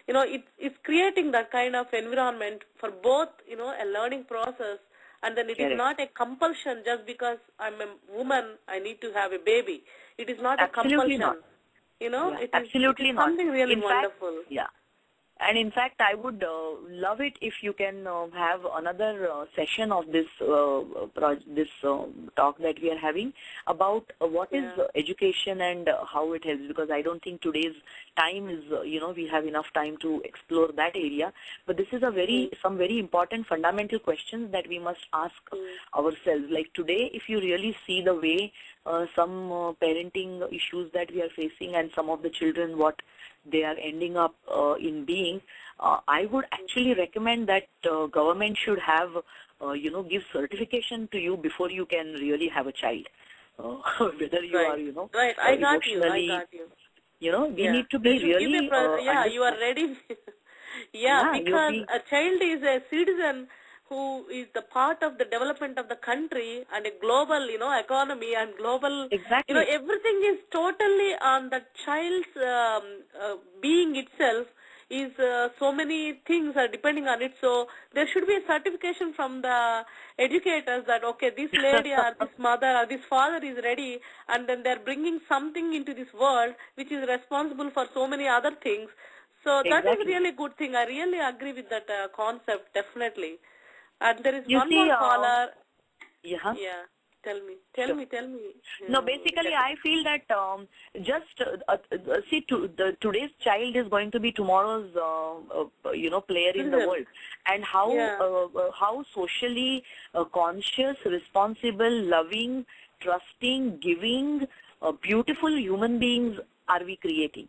it's creating that kind of environment for both, a learning process, and then it is not a compulsion just because I'm a woman, I need to have a baby. It is not a compulsion. Not. It absolutely is something really wonderful. And in fact, I would love it if you can have another session of this talk that we are having about what is education and how it helps, because I don't think today's time is, we have enough time to explore that area. But this is some very important fundamental questions that we must ask ourselves. Like today, if you really see the way some parenting issues that we are facing and some of the children, what they are ending up in being, I would actually recommend that government should have, give certification to you before you can really have a child. Whether you are, right. I got you. We need to be really... you are ready. Because a child is a citizen who is the part of the development of the country and a global, economy and global, everything is totally on the child's being itself. Is so many things are depending on it. So there should be a certification from the educators that, okay, this lady or this mother or this father is ready, and then they're bringing something into this world which is responsible for so many other things. So that is really good thing. I really agree with that concept, definitely. And there is one more caller. Tell me. No, basically, I feel that today's child is going to be tomorrow's, player in the world, and how socially conscious, responsible, loving, trusting, giving, beautiful human beings are we creating?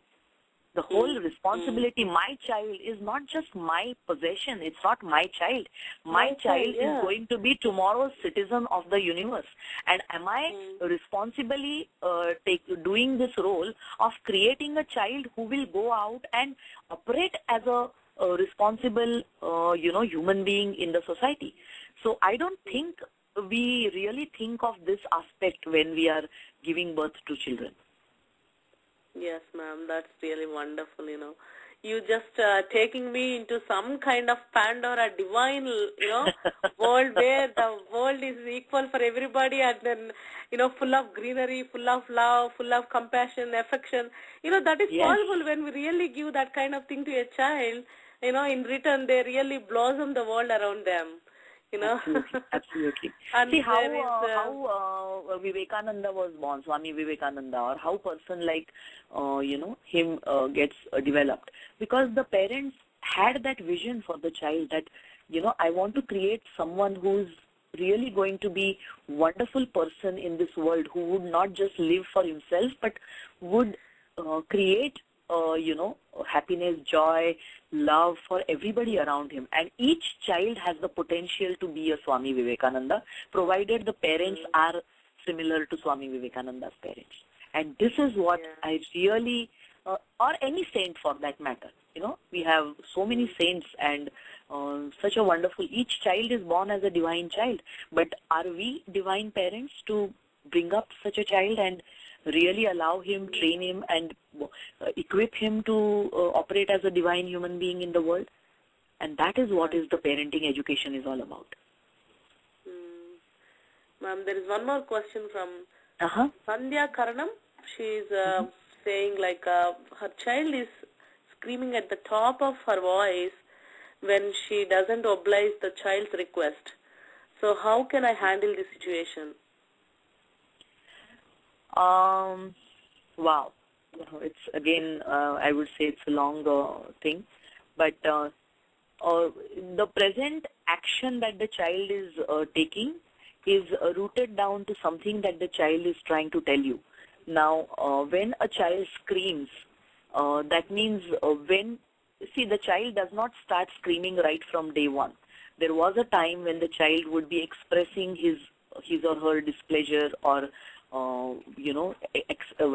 The whole responsibility, my child is not just my possession, it's not my child. My child is going to be tomorrow's citizen of the universe. And am I responsibly doing this role of creating a child who will go out and operate as a responsible, human being in the society? So I don't think we really think of this aspect when we are giving birth to children. Yes, ma'am, that's really wonderful, You just taking me into some kind of Pandora divine, world where the world is equal for everybody, and then, full of greenery, full of love, full of compassion, affection. That is possible when we really give that kind of thing to a child. In return, they really blossom the world around them. Absolutely. And see how Vivekananda was born, Swami Vivekananda, or how person like, him gets developed. Because the parents had that vision for the child that I want to create someone who's really going to be wonderful person in this world, who would not just live for himself, but would create, happiness, joy, love for everybody around him. And each child has the potential to be a Swami Vivekananda, provided the parents are similar to Swami Vivekananda's parents. And this is what I really, or any saint for that matter. We have so many saints and such a wonderful, each child is born as a divine child. But are we divine parents to bring up such a child and really allow him, train him, and equip him to operate as a divine human being in the world? And that is what is the parenting education is all about. Ma'am, there is one more question from Sandhya Karanam. She is saying her child is screaming at the top of her voice when she doesn't oblige the child's request. So how can I handle this situation? Wow. It's again, I would say it's a long thing. But the present action that the child is taking is rooted down to something that the child is trying to tell you. Now, when a child screams, that means the child does not start screaming right from day one. There was a time when the child would be expressing his or her displeasure or,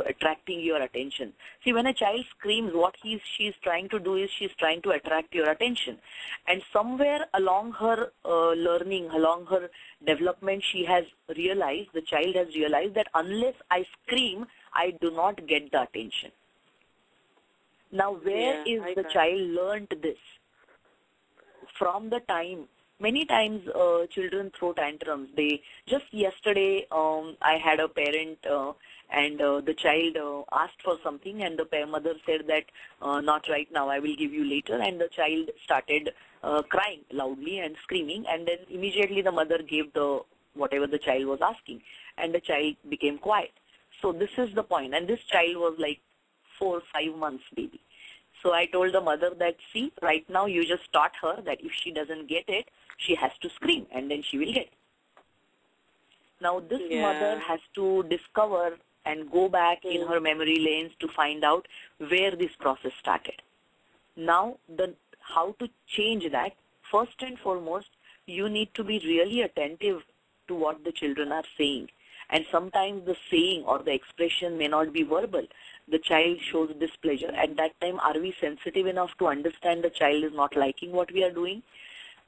attracting your attention. See, when a child screams, what she's trying to do is she's trying to attract your attention. And somewhere along her learning, along her development, the child has realized that unless I scream, I do not get the attention. Now, where is the child learned this? From the time, many times children throw tantrums. Just yesterday, I had a parent and the child asked for something, and the mother said that not right now, I will give you later, and the child started crying loudly and screaming, and then immediately the mother gave whatever the child was asking, and the child became quiet. So this is the point, and this child was like 4 or 5 months baby. So I told the mother that, see, right now you just taught her that if she doesn't get it, she has to scream and then she will get it. Now this mother has to discover and go back in her memory lanes to find out where this process started. Now, how to change that, first and foremost, you need to be really attentive to what the children are saying. And sometimes the saying or the expression may not be verbal. The child shows displeasure. At that time, are we sensitive enough to understand the child is not liking what we are doing?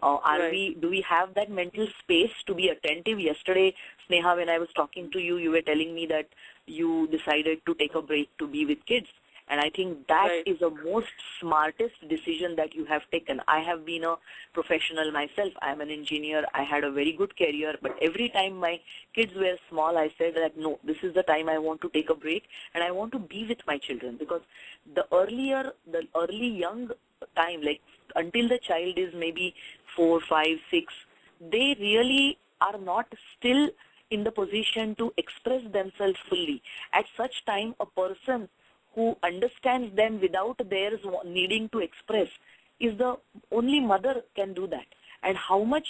Do we have that mental space to be attentive? Yesterday, Sneha, when I was talking to you, you were telling me that you decided to take a break to be with kids. And I think that is the most smartest decision that you have taken. I have been a professional myself. I am an engineer. I had a very good career. But every time my kids were small, I said that, no, this is the time I want to take a break and I want to be with my children. Because the early young time, like until the child is maybe 4, 5, 6, they really are not still in the position to express themselves fully. At such time, a person who understands them without theirs needing to express is the only mother can do that. And how much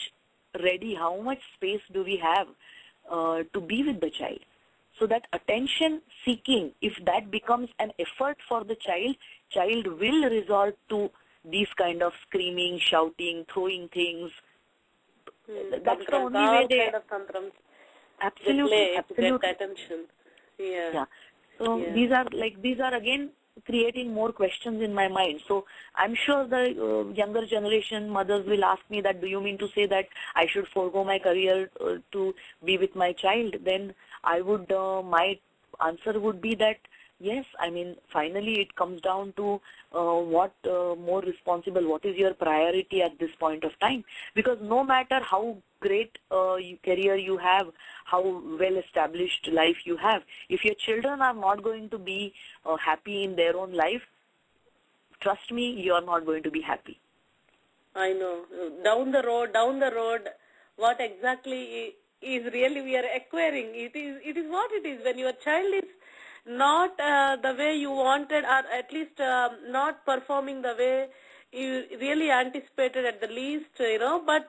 space do we have to be with the child? So that attention seeking, if that becomes an effort for the child will resort to these kind of screaming, shouting, throwing things. That's the only way they kind of tantrums absolutely to get attention. Yeah. So these are again creating more questions in my mind. So I'm sure the younger generation mothers will ask me that, do you mean to say that I should forego my career to be with my child? Then I would, my answer would be that yes, I mean, finally it comes down to what more responsible, what is your priority at this point of time? Because no matter how great career you have, how well-established life you have, if your children are not going to be happy in their own life, trust me, you are not going to be happy. I know. Down the road, what exactly is really we are acquiring? It is what it is. When your child is not the way you wanted, or at least not performing the way you really anticipated at the least, but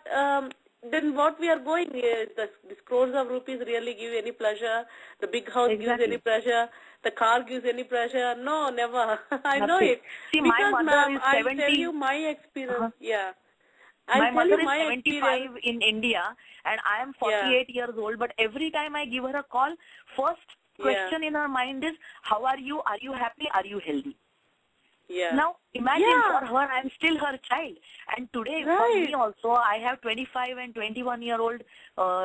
then what we are going is this crores of rupees really give any pleasure? The big house gives any pleasure? The car gives any pleasure? No, never. I know it. See, because, my mother is I'll 70. tell you my experience. Yeah. My mother is my 75 in India and I am 48 years old, but every time I give her a call, first question in her mind is, how are you? Are you happy? Are you healthy? Yeah. Now, imagine for her, I am still her child. And today, for me also, I have 25 and 21-year-old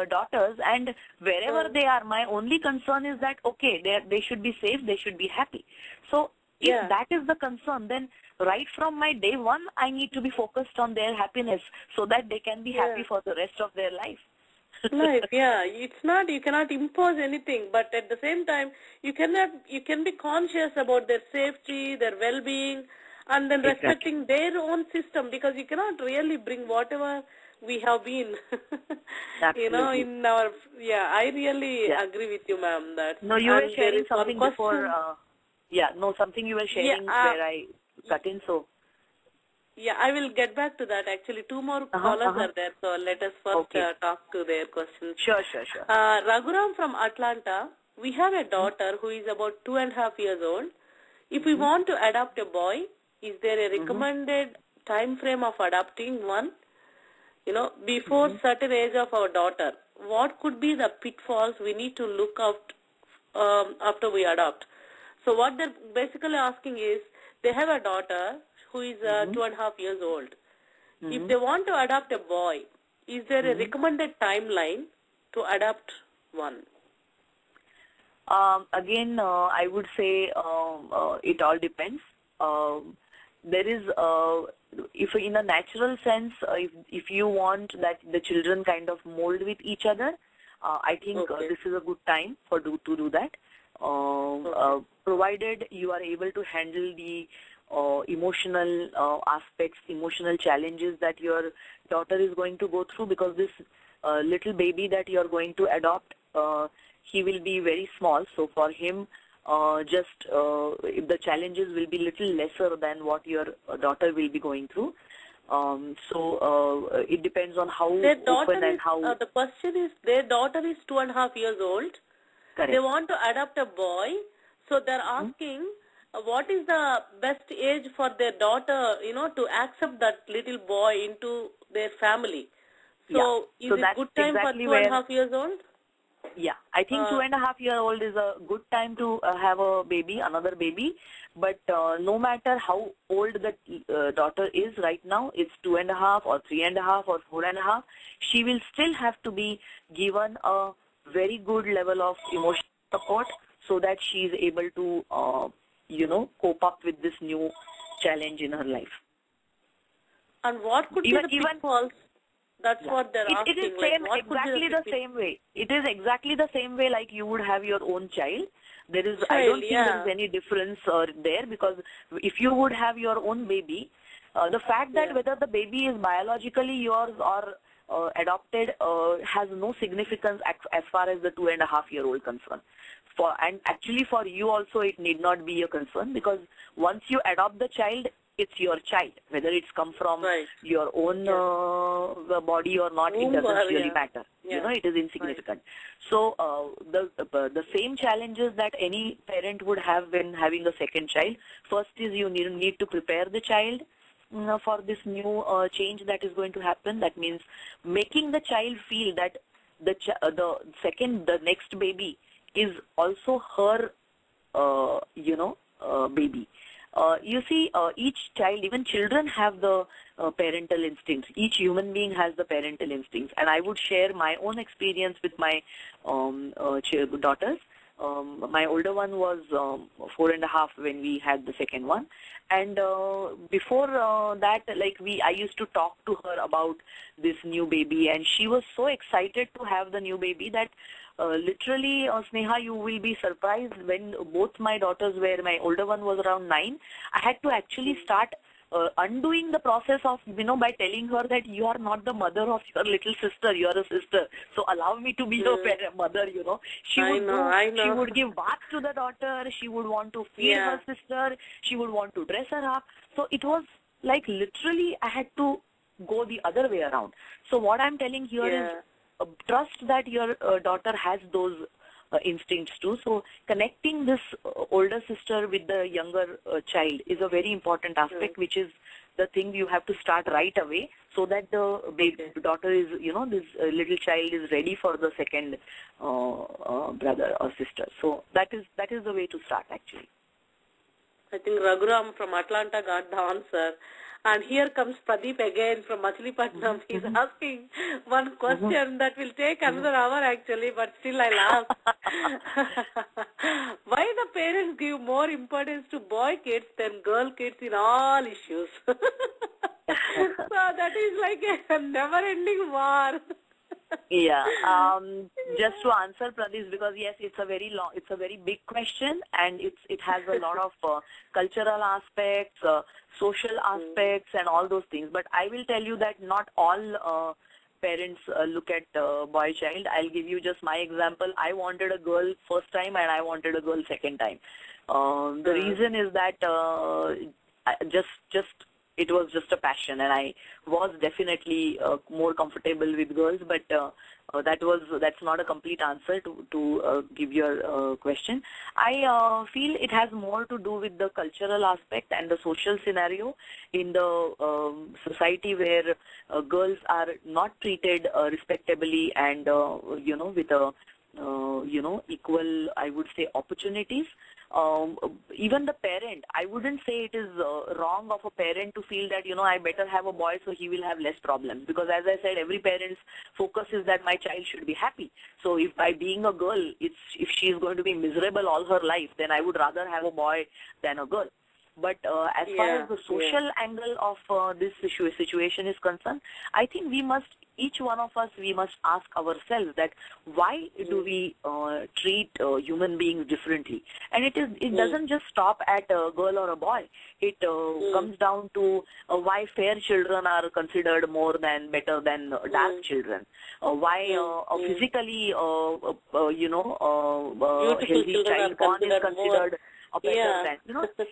daughters, and wherever they are, my only concern is that, okay, they should be safe, they should be happy. So, if that is the concern, then right from my day one, I need to be focused on their happiness so that they can be happy for the rest of their life. It's not, you cannot impose anything, but at the same time, you can be conscious about their safety, their well-being, and then respecting their own system, because you cannot really bring whatever we have been, in our, I really agree with you, ma'am, that. No, you were sharing something before, something you were sharing where I cut in, so. Yeah, I will get back to that. Actually, two more callers are there, so let us first talk to their questions. Sure. Raghuram from Atlanta, we have a daughter who is about 2.5 years old. If we want to adopt a boy, is there a recommended time frame of adopting one? Before certain age of our daughter, what could be the pitfalls we need to look out after we adopt? So what they're basically asking is, they have a daughter who is 2.5 years old. If they want to adopt a boy, is there a recommended timeline to adopt one? Again, I would say it all depends. There is, if in a natural sense, if you want that the children kind of mold with each other, I think this is a good time to do that. Provided you are able to handle the emotional aspects, emotional challenges that your daughter is going to go through, because this little baby that you are going to adopt, he will be very small. So for him, the challenges will be little lesser than what your daughter will be going through. It depends on how open and how. The question is, their daughter is 2.5 years old. Correct. They want to adopt a boy, so they're asking, what is the best age for their daughter, to accept that little boy into their family? So is it good time for 2.5 years old? Yeah, I think 2.5-year-old is a good time to have a baby, another baby. But no matter how old the daughter is right now, it's 2.5 or 3.5 or 4.5, she will still have to be given a very good level of emotional support so that she is able to, cope up with this new challenge in her life. And what could be the pitfalls? That's what they're asking. It is exactly the same way. It is exactly the same way like you would have your own child. There is, I don't think there is any difference there, because if you would have your own baby, the fact that whether the baby is biologically yours or adopted has no significance as far as the 2.5-year-old concern. And actually for you also it need not be a concern, because once you adopt the child, it's your child. Whether it's come from your own body or not, it doesn't really matter. It is insignificant. So the same challenges that any parent would have when having a second child. First is you need to prepare the child for this new change that is going to happen. That means making the child feel that the next baby is also her, baby. You see, each child, even children have the parental instincts. Each human being has the parental instincts. And I would share my own experience with my daughters. My older one was 4.5 when we had the second one. And before that, I used to talk to her about this new baby, and she was so excited to have the new baby that literally, Sneha, you will be surprised, when both my daughters were, my older one was around 9, I had to actually start undoing the process of, by telling her that you are not the mother of your little sister, you are a sister. So allow me to be your mother, She would give bath to the daughter, she would want to feed her sister, she would want to dress her up. So it was like literally I had to go the other way around. So what I'm telling here is trust that your daughter has those instincts too. So connecting this older sister with the younger child is a very important aspect, which is the thing you have to start right away, so that the daughter is, this little child is ready for the second brother or sister. So that is the way to start actually. I think Raghuram from Atlanta got the answer. And here comes Pradeep again from Machilipatnam. He's asking one question that will take another hour actually, but still I'll ask. Why the parents give more importance to boy kids than girl kids in all issues? So that is like a never-ending war. Yeah. Just to answer Pradeep, because yes, it's a very big question, and it has a lot of cultural aspects, social aspects, and all those things. But I will tell you that not all parents look at boy child. I'll give you just my example. I wanted a girl first time, and I wanted a girl second time. The reason is that it was just a passion, and I was definitely more comfortable with girls, but that's not a complete answer to give your question. I feel it has more to do with the cultural aspect and the social scenario in the society where girls are not treated respectably and with a equal, I would say, opportunities. Even the parent, I wouldn't say it is wrong of a parent to feel that, I better have a boy so he will have less problems. Because as I said, every parent's focus is that my child should be happy. So if by being a girl, if she is going to be miserable all her life, then I would rather have a boy than a girl. But as far as the social angle of this situation is concerned, I think each one of us, we must ask ourselves that why do we treat human beings differently? And it doesn't just stop at a girl or a boy. It comes down to why fair children are considered better than dark children. Why physically, healthy child born is considered better than,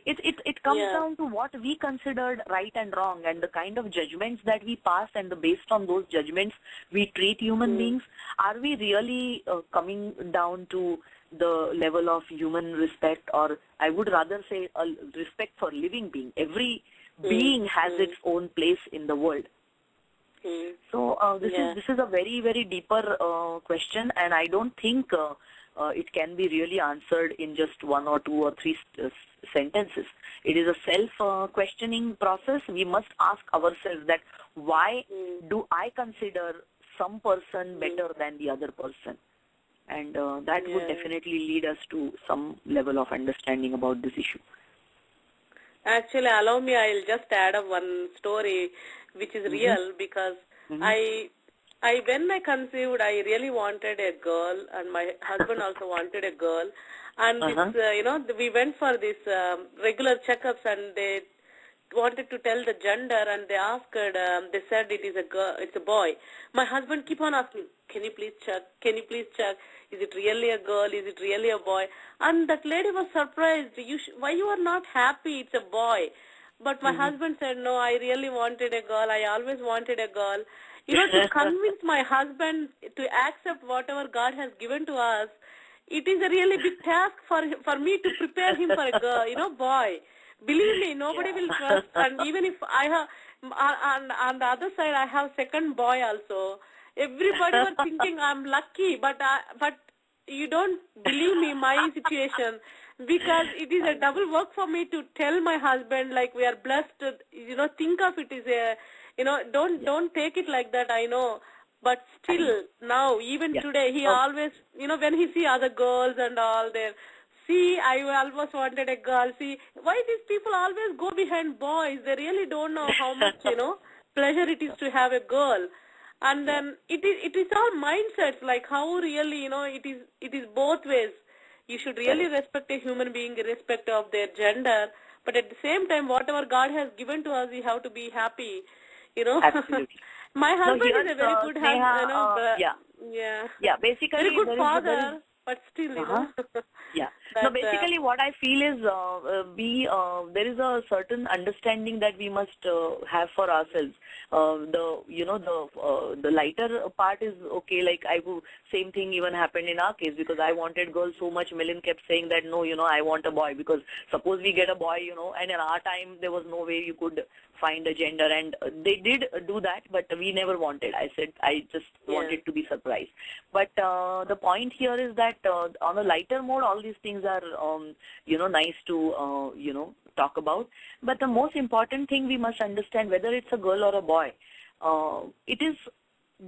it comes down to what we considered right and wrong, and the kind of judgments that we pass, and based on those judgments we treat human beings. Are we really coming down to the level of human respect, or I would rather say a respect for living being? Every being has its own place in the world. So this is a very, very deeper question, and I don't think it can be really answered in just one or two or three sentences. It is a self-questioning process. We must ask ourselves that why do I consider some person better than the other person? And that would definitely lead us to some level of understanding about this issue. Actually, allow me, I'll just add up one story which is real, because when I conceived, I really wanted a girl, and my husband also wanted a girl. And this, we went for this regular checkups, and they wanted to tell the gender, and they asked, they said it is a girl, it's a boy. My husband keep on asking, can you please check? Can you please check? Is it really a girl? Is it really a boy? And that lady was surprised. Why you are not happy? It's a boy. But my husband said, no, I really wanted a girl. I always wanted a girl. To convince my husband to accept whatever God has given to us, it is a really big task for me to prepare him for a girl, boy. Believe me, nobody will trust. And even if I have, on the other side, I have second boy also. Everybody was thinking I'm lucky, but you don't believe me, my situation, because it is a double work for me to tell my husband, like, we are blessed. Think of it as a, don't take it like that, I know. But still, now, even today, he always, when he see other girls and all there, see, I almost wanted a girl. See, why these people always go behind boys? They really don't know how much, pleasure it is to have a girl. And then it is all mindsets, like how really, it is both ways. You should really respect a human being irrespective of their gender, but at the same time, whatever God has given to us, we have to be happy, Absolutely. My husband is a very good husband, basically very good father. but still, you know. Yeah. So basically what I feel is there is a certain understanding that we must have for ourselves. The lighter part is okay, like same thing even happened in our case, because I wanted girls so much. Millen kept saying that no, I want a boy, because suppose we get a boy, and in our time there was no way you could find a gender, and they did do that, but we never wanted. I said I just wanted to be surprised. But the point here is that on a lighter mode, all these things are nice to talk about. But the most important thing we must understand, whether it's a girl or a boy, it is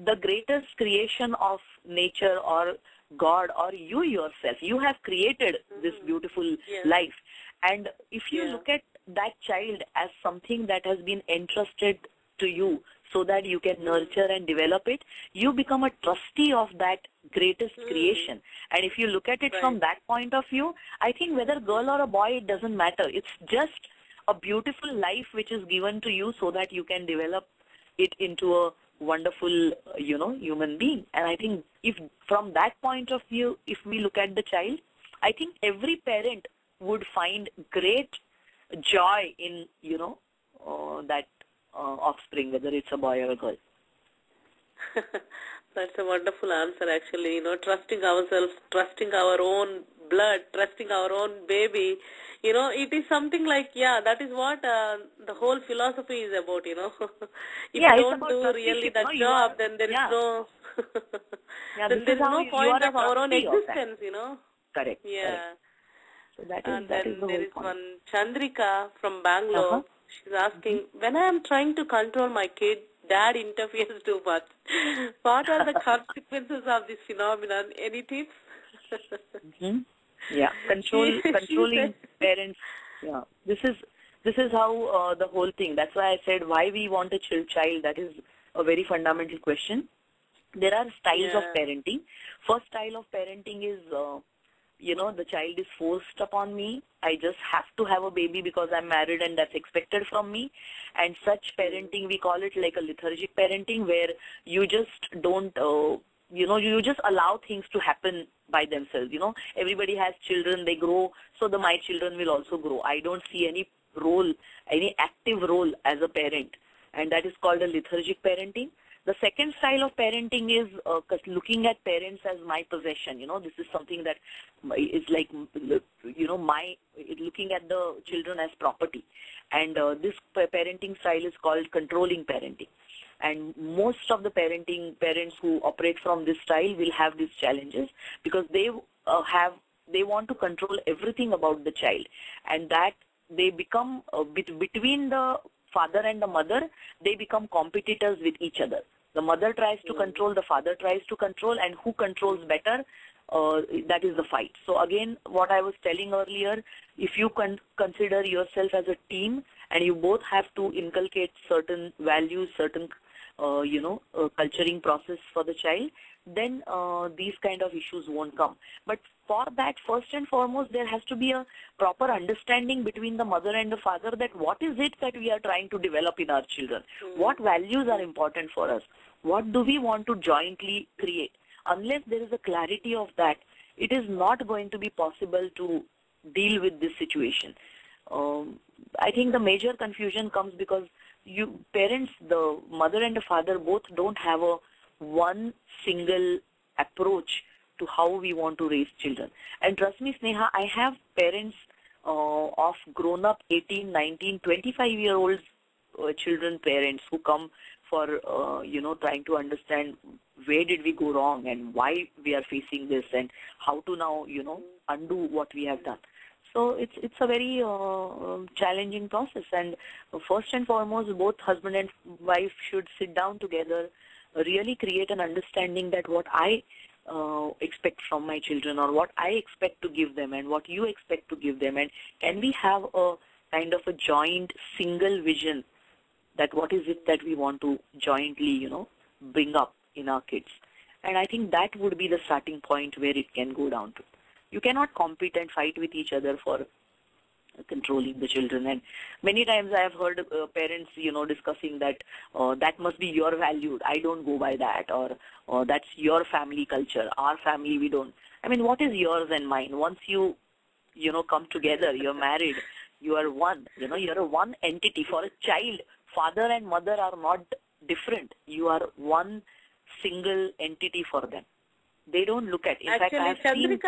the greatest creation of nature or God or you yourself. You have created this beautiful life, and if you look at that child as something that has been entrusted to you so that you can nurture and develop it, you become a trustee of that greatest creation. And if you look at it from that point of view, I think whether girl or a boy, it doesn't matter. It's just a beautiful life which is given to you so that you can develop it into a wonderful, human being. And I think if from that point of view, if we look at the child, I think every parent would find great joy in, that offspring, whether it's a boy or a girl. That's a wonderful answer, actually. Trusting ourselves, trusting our own blood, trusting our own baby. It is something like, that is what the whole philosophy is about, If you don't do really the job, then there is no, then there is no point of our own existence, Correct. Yeah. Correct. So and that then is the there is point. one Chandrika from Bangalore. She's asking, when I am trying to control my kid, dad interferes too much. What are the consequences of this phenomenon? Any tips? Yeah, controlling parents. Yeah, this is how the whole thing. That's why I said why we want a child. That is a very fundamental question. There are styles of parenting. First style of parenting is, the child is forced upon me. I just have to have a baby because I'm married and that's expected from me. And such parenting, we call it like a lethargic parenting, where you just don't, you just allow things to happen by themselves. Everybody has children, they grow, so my children will also grow. I don't see any role, any active role as a parent, and that is called a lethargic parenting. The second style of parenting is looking at parents as my possession. This is something that is like, looking at the children as property. And this parenting style is called controlling parenting. And most of the parents who operate from this style will have these challenges, because they want to control everything about the child, and that they become between the father and the mother, they become competitors with each other. The mother tries to control, the father tries to control, and who controls better, that is the fight. So again, what I was telling earlier, if you consider yourself as a team and you both have to inculcate certain values, certain culturing process for the child, then these kind of issues won't come. But for that, first and foremost, there has to be a proper understanding between the mother and the father that what is it that we are trying to develop in our children? What values are important for us? What do we want to jointly create? Unless there is a clarity of that, it is not going to be possible to deal with this situation. I think the major confusion comes because parents, the mother and the father, both don't have one single approach to how we want to raise children. And trust me, Sneha, I have parents of grown-up 18, 19, 25-year-old children parents who come for, trying to understand where did we go wrong and why we are facing this and how to now, undo what we have done. So it's a very challenging process, and first and foremost, both husband and wife should sit down together, really create an understanding that what I expect from my children, or what I expect to give them, and what you expect to give them, and can we have a kind of a joint single vision that what is it that we want to jointly, bring up in our kids. And I think that would be the starting point where it can go down to. You cannot compete and fight with each other for controlling the children. And many times I have heard parents, discussing that that must be your value. I don't go by that, or that's your family culture. Our family, we don't. I mean, what is yours and mine? Once you come together, you're married, you are one, you're a one entity. For a child, father and mother are not different. You are one single entity for them. They don't look at. In fact, I have seen...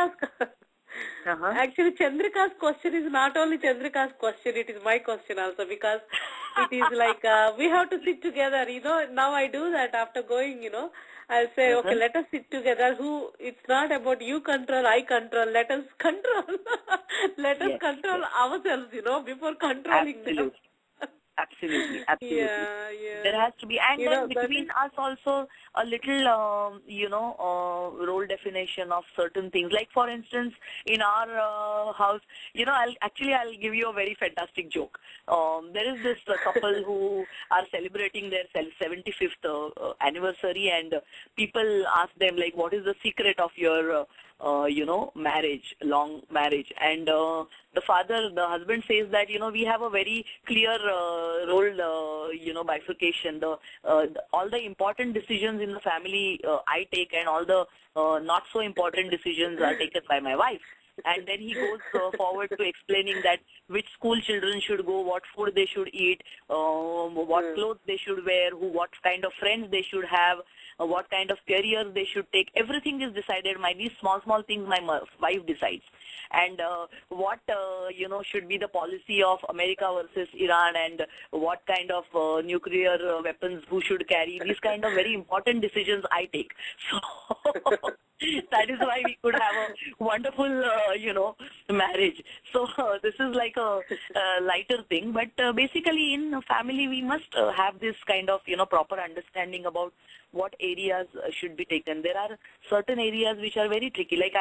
Actually, Chandrika's question is not only Chandrika's question, it is my question also, because it is like we have to sit together, Now I do that after going, I'll say, okay, let us sit together. It's not about you control, I control. Let us control. Let us control ourselves, before controlling them. Absolutely. Yeah. There has to be, and then between us also a little, role definition of certain things. Like, for instance, in our house, I'll give you a very fantastic joke. There is this couple who are celebrating their 75th anniversary, and people ask them, like, what is the secret of your marriage, long marriage? And the husband says that, we have a very clear role, bifurcation. All the important decisions in the family I take, and all the not so important decisions are taken by my wife. And then he goes forward to explaining that which school children should go, what food they should eat, what clothes they should wear, what kind of friends they should have, what kind of careers they should take. Everything is decided. These small things my wife decides. And what, should be the policy of America versus Iran, and what kind of nuclear weapons who should carry. These kind of very important decisions I take. So that is why we could have a wonderful, marriage. So this is like a lighter thing. But basically in a family, we must have this kind of, proper understanding about what areas should be taken. There are certain areas which are very tricky. Like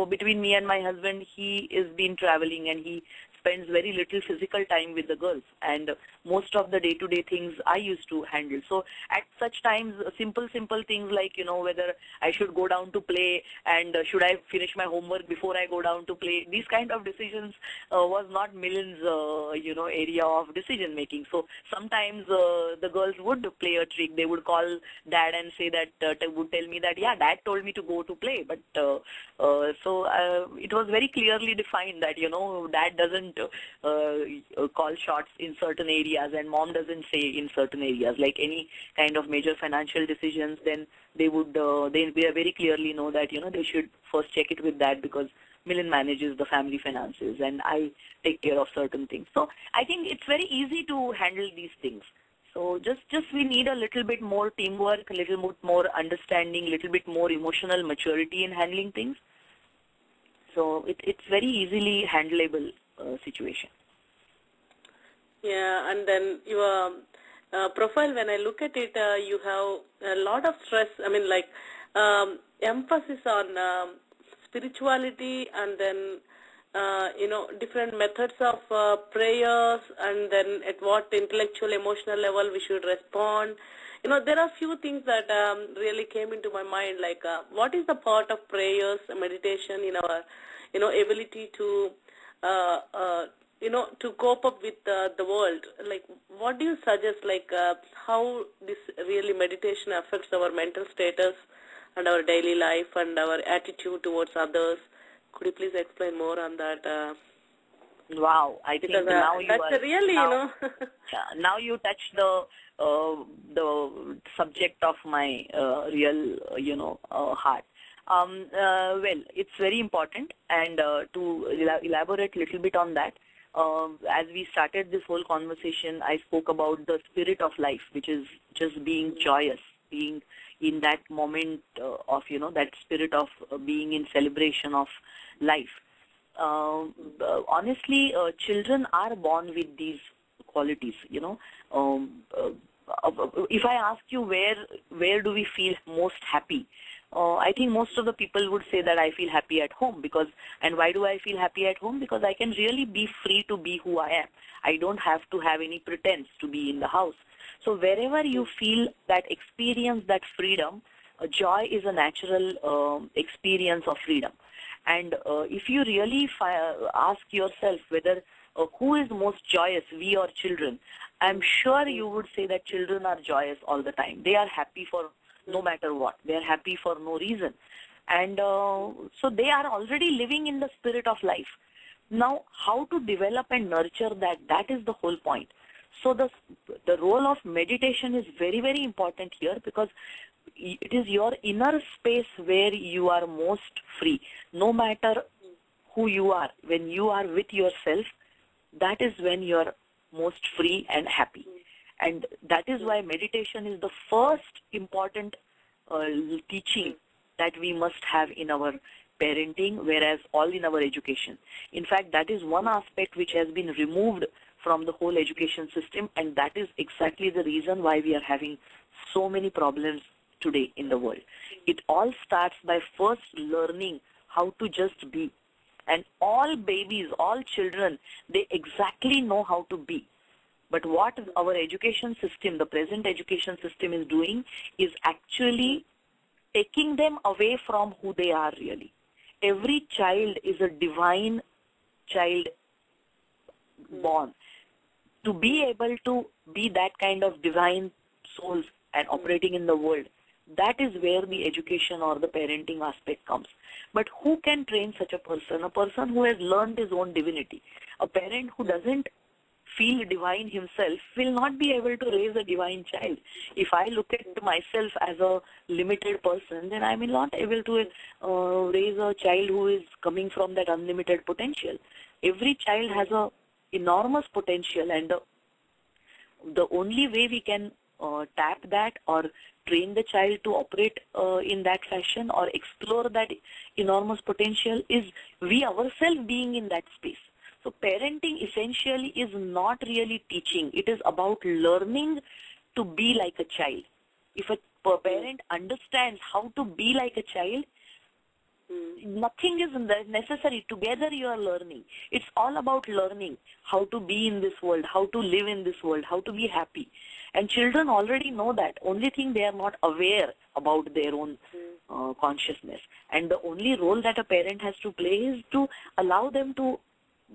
between me and my husband, he is been traveling and he spends very little physical time with the girls, and most of the day-to-day things I used to handle. So at such times, simple things like, whether I should go down to play, and should I finish my homework before I go down to play, these kind of decisions was not Milan's, area of decision making. So sometimes the girls would play a trick. They would call dad and say that, would tell me that, yeah, dad told me to go to play. But so it was very clearly defined that, dad doesn't call shots in certain areas, and mom doesn't say in certain areas. Like any kind of major financial decisions, then they would they very clearly know that, they should first check it with dad, because Milan manages the family finances and I take care of certain things. So I think it's very easy to handle these things. So just we need a little bit more teamwork, a little bit more understanding, a little bit more emotional maturity in handling things. So it's very easily handleable situation. Yeah, and then your profile, when I look at it, you have a lot of stress. Emphasis on spirituality, and then different methods of prayers, and then at what intellectual, emotional level we should respond. There are few things that really came into my mind, like what is the part of prayers, meditation in our, ability to, to cope up with the world. Like, what do you suggest, like how this really meditation affects our mental status and our daily life and our attitude towards others? Could you please explain more on that? Wow, I think now you that's are really, now you touch the subject of my real, heart. Well, it's very important, and to elaborate a little bit on that, as we started this whole conversation, I spoke about the spirit of life, which is just being joyous, being in that moment of, that spirit of being in celebration of life. Honestly, children are born with these qualities, if I ask you where do we feel most happy, I think most of the people would say that I feel happy at home. And why do I feel happy at home? Because I can really be free to be who I am. I don't have to have any pretense to be in the house. So wherever you feel that experience, that freedom, joy is a natural experience of freedom. And if you really ask yourself whether who is most joyous, we or children, I'm sure you would say that children are joyous all the time. They are happy for no matter what. They are happy for no reason. And so they are already living in the spirit of life. Now, how to develop and nurture that, that is the whole point. So the role of meditation is very, very important here, because it is your inner space where you are most free. No matter who you are, when you are with yourself, that is when you are most free and happy. And that is why meditation is the first important teaching that we must have in our parenting, whereas all in our education. In fact, that is one aspect which has been removed from the whole education system, and that is exactly the reason why we are having so many problems today in the world. It all starts by first learning how to just be. And all babies, all children, they exactly know how to be. But what our education system, the present education system is doing is actually taking them away from who they are really. Every child is a divine child born. To be able to be that kind of divine souls and operating in the world, that is where the education or the parenting aspect comes. But who can train such a person? A person who has learned his own divinity. A parent who doesn't feel divine himself will not be able to raise a divine child. If I look at myself as a limited person, then I will not able to raise a child who is coming from that unlimited potential. Every child has a enormous potential, and the only way we can tap that or train the child to operate in that fashion or explore that enormous potential is we ourselves being in that space. So parenting essentially is not really teaching. It is about learning to be like a child. If a parent understands how to be like a child, nothing is necessary. Together you are learning. It's all about learning how to be in this world, how to live in this world, how to be happy. And children already know that. Only thing, they are not aware about their own consciousness. And the only role that a parent has to play is to allow them to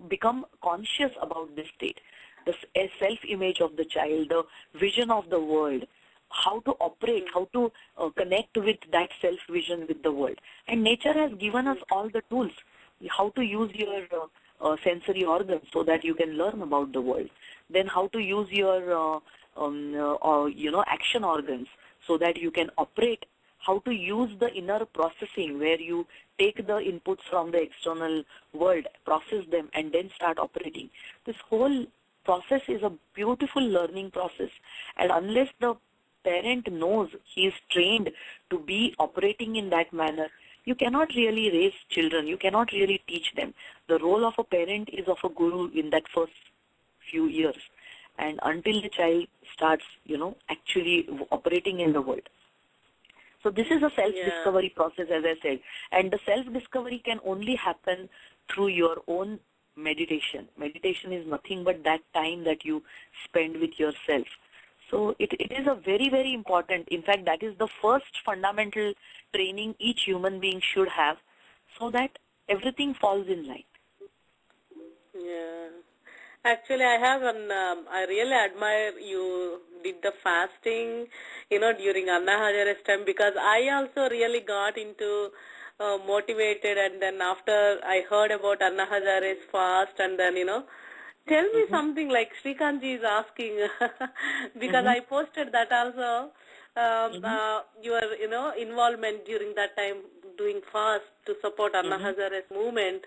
become conscious about this state. The self-image of the child, the vision of the world, how to operate, how to connect with that self-vision with the world. And nature has given us all the tools, how to use your sensory organs so that you can learn about the world. Then how to use your action organs so that you can operate. How to use the inner processing where you take the inputs from the external world, process them, and then start operating. This whole process is a beautiful learning process. And unless the parent knows, he is trained to be operating in that manner, you cannot really raise children. You cannot really teach them. The role of a parent is of a guru in that first few years, and until the child starts, actually operating in the world. So this is a self-discovery process, as I said. And the self-discovery can only happen through your own meditation. Meditation is nothing but that time that you spend with yourself. So it is a very, very important, in fact, that is the first fundamental training each human being should have, so that everything falls in line. Yeah. Actually, I really admire you did the fasting, during Anna Hazare's time, because I also really got into motivated, and then after I heard about Anna Hazare's fast, and then, tell me something like Srikanji is asking, because I posted that also, your, involvement during that time doing fast to support Anna Hazare's movement,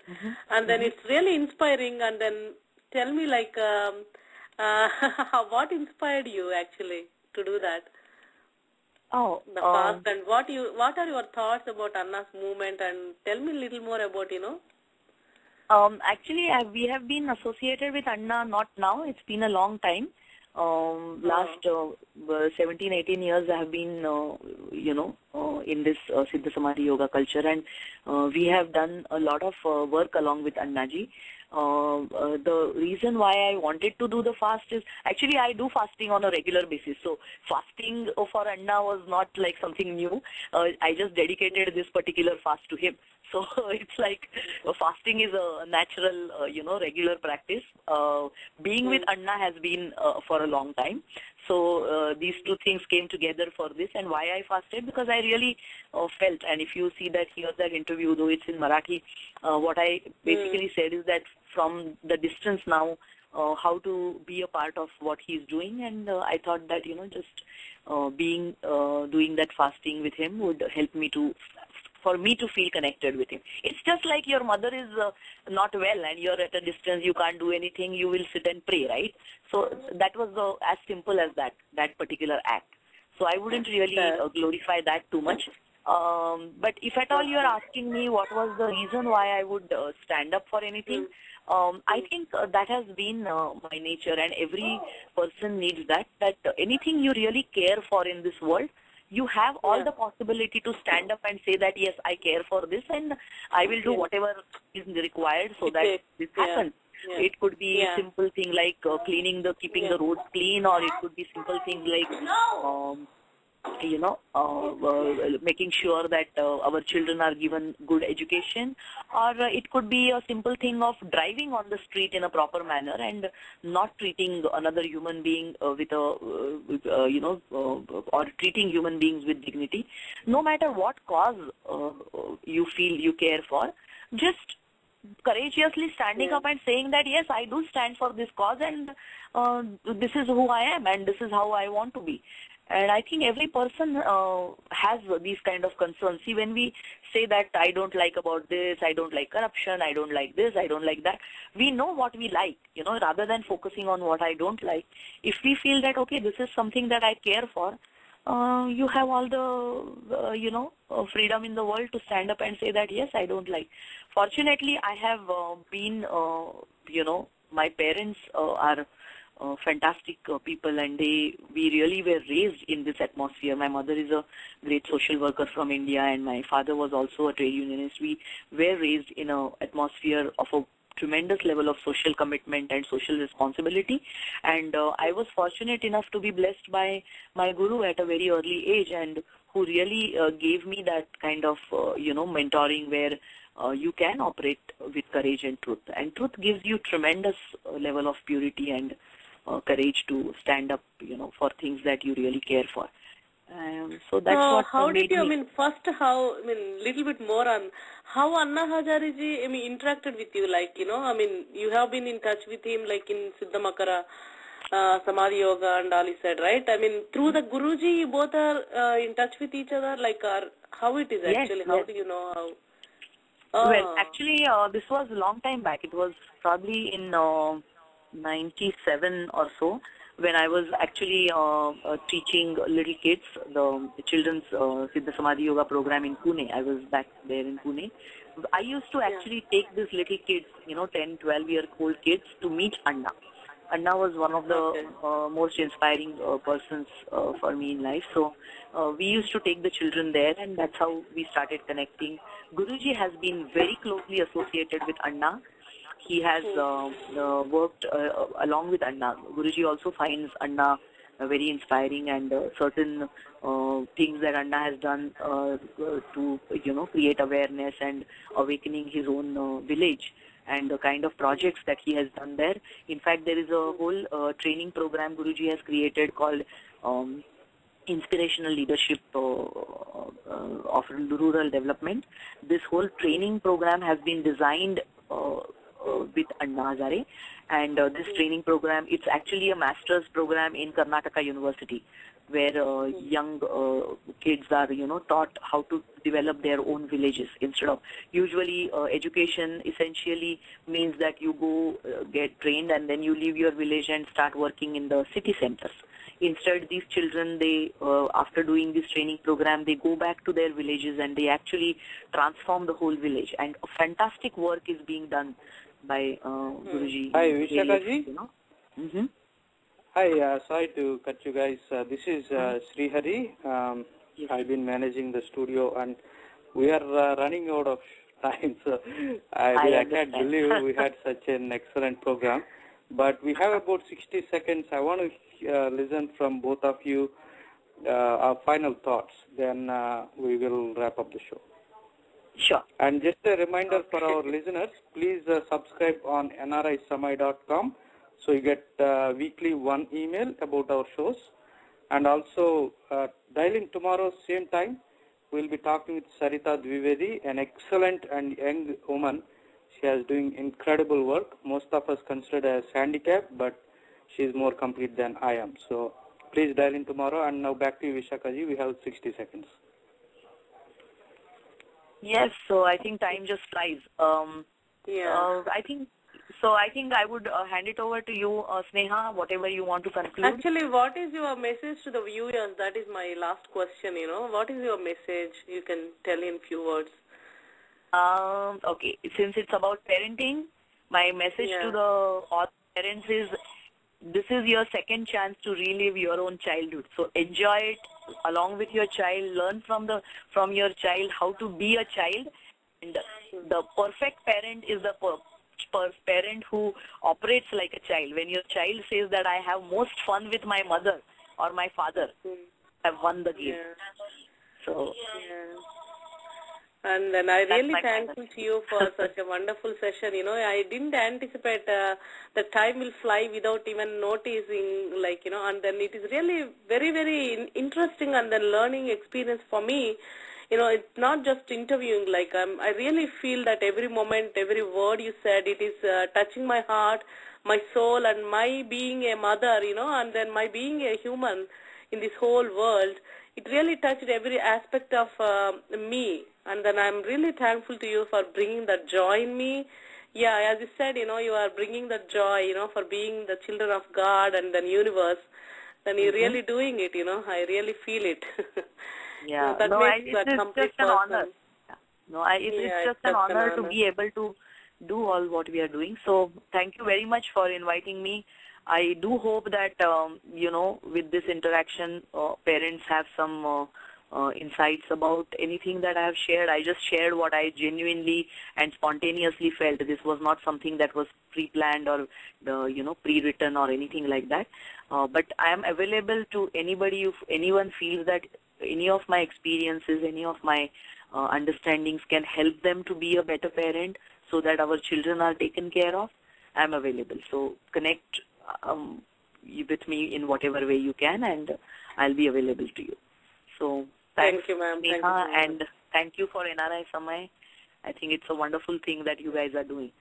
and then it's really inspiring. And then tell me, like, what inspired you actually to do that? Oh, the fast, and what are your thoughts about Anna's movement, and tell me a little more about, Actually, we have been associated with Anna not now. It's been a long time. Last 17, 18 years I have been, in this Siddha Samadhi Yoga culture, and we have done a lot of work along with Annaji. The reason why I wanted to do the fast is, actually I do fasting on a regular basis. So fasting for Anna was not like something new. I just dedicated this particular fast to him. So it's like fasting is a natural, regular practice. Being with Anna has been for a long time. So these two things came together for this. And why I fasted? Because I really felt, and if you see that here, that interview, though it's in Marathi, what I basically said is that from the distance now, how to be a part of what he's doing, and I thought that just doing that fasting with him would help me for me to feel connected with him. It's just like your mother is not well and you're at a distance, you can't do anything, you will sit and pray, right? So that was as simple as that particular act. So I wouldn't really glorify that too much. But if at all you're asking me what was the reason why I would stand up for anything, I think that has been my nature, and every person needs that anything you really care for in this world, you have all the possibility to stand up and say that, yes, I care for this and I will do whatever is required so that this happens. Yeah. It could be a simple thing like keeping the roads clean, or it could be simple things like making sure that our children are given good education, or it could be a simple thing of driving on the street in a proper manner and not treating another human being or treating human beings with dignity. No matter what cause you feel you care for, just courageously standing up and saying that, yes, I do stand for this cause, and this is who I am and this is how I want to be. And I think every person has these kind of concerns. See, when we say that I don't like about this, I don't like corruption, I don't like this, I don't like that, we know what we like, rather than focusing on what I don't like. If we feel that, okay, this is something that I care for, you have all the, freedom in the world to stand up and say that, yes, I don't like. Fortunately, I have been, my parents are fantastic people, and we really were raised in this atmosphere. My mother is a great social worker from India, and my father was also a trade unionist. We were raised in an atmosphere of a tremendous level of social commitment and social responsibility, and I was fortunate enough to be blessed by my guru at a very early age, and who really gave me that kind of mentoring where you can operate with courage and truth, and truth gives you tremendous level of purity and courage to stand up, for things that you really care for. So that's what how made did you, me... little bit more on how Anna Hazare Ji, interacted with you, you have been in touch with him, like in Siddhamakara, Samadhi Yoga and all he said, right? Through the Guruji, you both are in touch with each other, how it is actually, yes, how do you know how? Well, actually, this was a long time back. It was probably in 97 or so, when I was actually teaching little kids, the children's Siddha Samadhi Yoga program in Pune. I was back there in Pune. I used to actually take these little kids, 10, 12-year-old kids, to meet Anna. Anna was one of the most inspiring persons for me in life. So we used to take the children there, and that's how we started connecting. Guruji has been very closely associated with Anna. He has worked along with Anna. Guruji also finds Anna very inspiring, and certain things that Anna has done to create awareness and awakening his own village, and the kind of projects that he has done there. In fact, there is a whole training program Guruji has created called Inspirational Leadership of Rural Development. This whole training program has been designed with Anna Hazare, and this training program, it's actually a master's program in Karnataka University, where young kids are taught how to develop their own villages. Instead of usually education essentially means that you go get trained and then you leave your village and start working in the city centers. Instead, these children, they after doing this training program, they go back to their villages and they actually transform the whole village, and a fantastic work is being done by Guruji. Hi, Vishakha Ji. Hi, sorry to cut you guys. This is Sri Hari. I've been managing the studio, and we are running out of time. So I can't believe we had such an excellent program. But we have about 60 seconds. I want to listen from both of you our final thoughts. Then we will wrap up the show. Sure. And just a reminder for our listeners, please subscribe on nrisamai.com so you get weekly one email about our shows. And also dial in tomorrow same time. We'll be talking with Sarita Dwivedi, an excellent and young woman. She is doing incredible work. Most of us consider her as handicapped, but she is more complete than I am. So please dial in tomorrow. And now back to you, Vishakha ji. We have 60 seconds. Yes, so I think time just flies. I think I would hand it over to you, Sneha, whatever you want to conclude. Actually, what is your message to the viewers? That is my last question, What is your message? You can tell in few words. Okay, since it's about parenting, my message to the all parents is, this is your second chance to relive your own childhood. So enjoy it along with your child. Learn from your child how to be a child. And the perfect parent is the parent who operates like a child. When your child says that I have most fun with my mother or my father, I've won the game. So. And then I really thankful to you for such a wonderful session. I didn't anticipate the time will fly without even noticing, and then it is really very, very interesting and then learning experience for me. It's not just interviewing, I really feel that every moment, every word you said, it is touching my heart, my soul, and my being a mother, and then my being a human in this whole world. It really touched every aspect of me, and then I'm really thankful to you for bringing that joy in me. Yeah, as you said, you are bringing that joy, for being the children of God and the universe. Then you're really doing it, I really feel it. Yeah, so that it's just an honor. It's just an honor to be able to do all what we are doing. So thank you very much for inviting me. I do hope that, with this interaction, parents have some insights about anything that I have shared. I just shared what I genuinely and spontaneously felt. This was not something that was pre-planned or, pre-written or anything like that. But I am available to anybody if anyone feels that any of my experiences, any of my understandings can help them to be a better parent so that our children are taken care of. I am available. So connect with me in whatever way you can, and I'll be available to you. So thank you, ma'am. And thank you for NRI Samai. I think it's a wonderful thing that you guys are doing.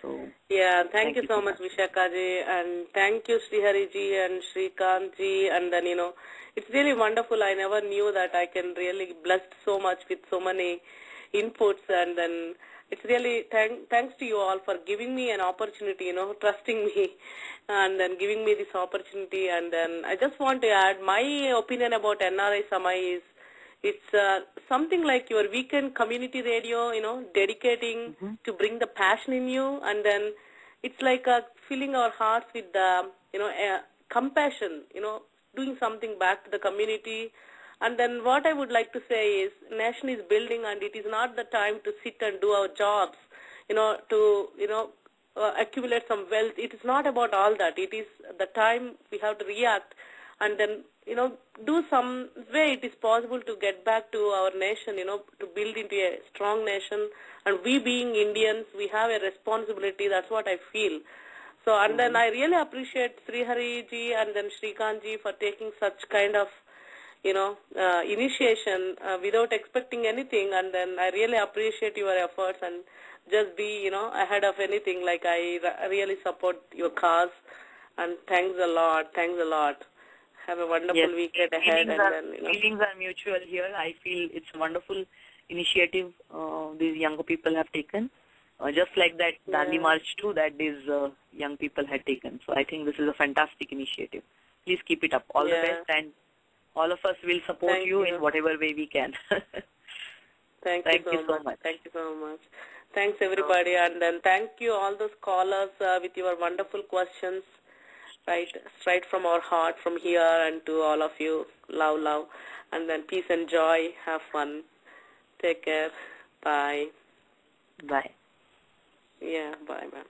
So yeah, thank you so much, Vishakha ji, and thank you, Srihari ji and Shrikant ji, and then it's really wonderful. I never knew that I can really blessed so much with so many inputs, and then it's really thanks to you all for giving me an opportunity, trusting me, and then giving me this opportunity. And then I just want to add my opinion about NRI Samai is it's something like your weekend community radio, dedicating to bring the passion in you, and then it's like filling our hearts with the, compassion, doing something back to the community. And then what I would like to say is, nation is building, and it is not the time to sit and do our jobs, to, accumulate some wealth. It is not about all that. It is the time we have to react and then, do some way it is possible to get back to our nation, to build into a strong nation. And we being Indians, we have a responsibility. That's what I feel. So, and then I really appreciate Srihari ji and then Shrikant ji for taking such kind of, initiation without expecting anything. And then I really appreciate your efforts and just be, ahead of anything. Like I really support your cause. And thanks a lot. Thanks a lot. Have a wonderful weekend ahead. Feelings are mutual here. I feel it's a wonderful initiative these younger people have taken. Just like that Dandi March too, that these young people had taken. So I think this is a fantastic initiative. Please keep it up. All the best, and all of us will support you in whatever way we can. Thank you so much. Thank you so much. Thanks everybody, and then thank you all those callers with your wonderful questions. Right from our heart, from here, and to all of you, love, and then peace and joy, have fun, take care, bye. Bye. Yeah, bye, ma'am.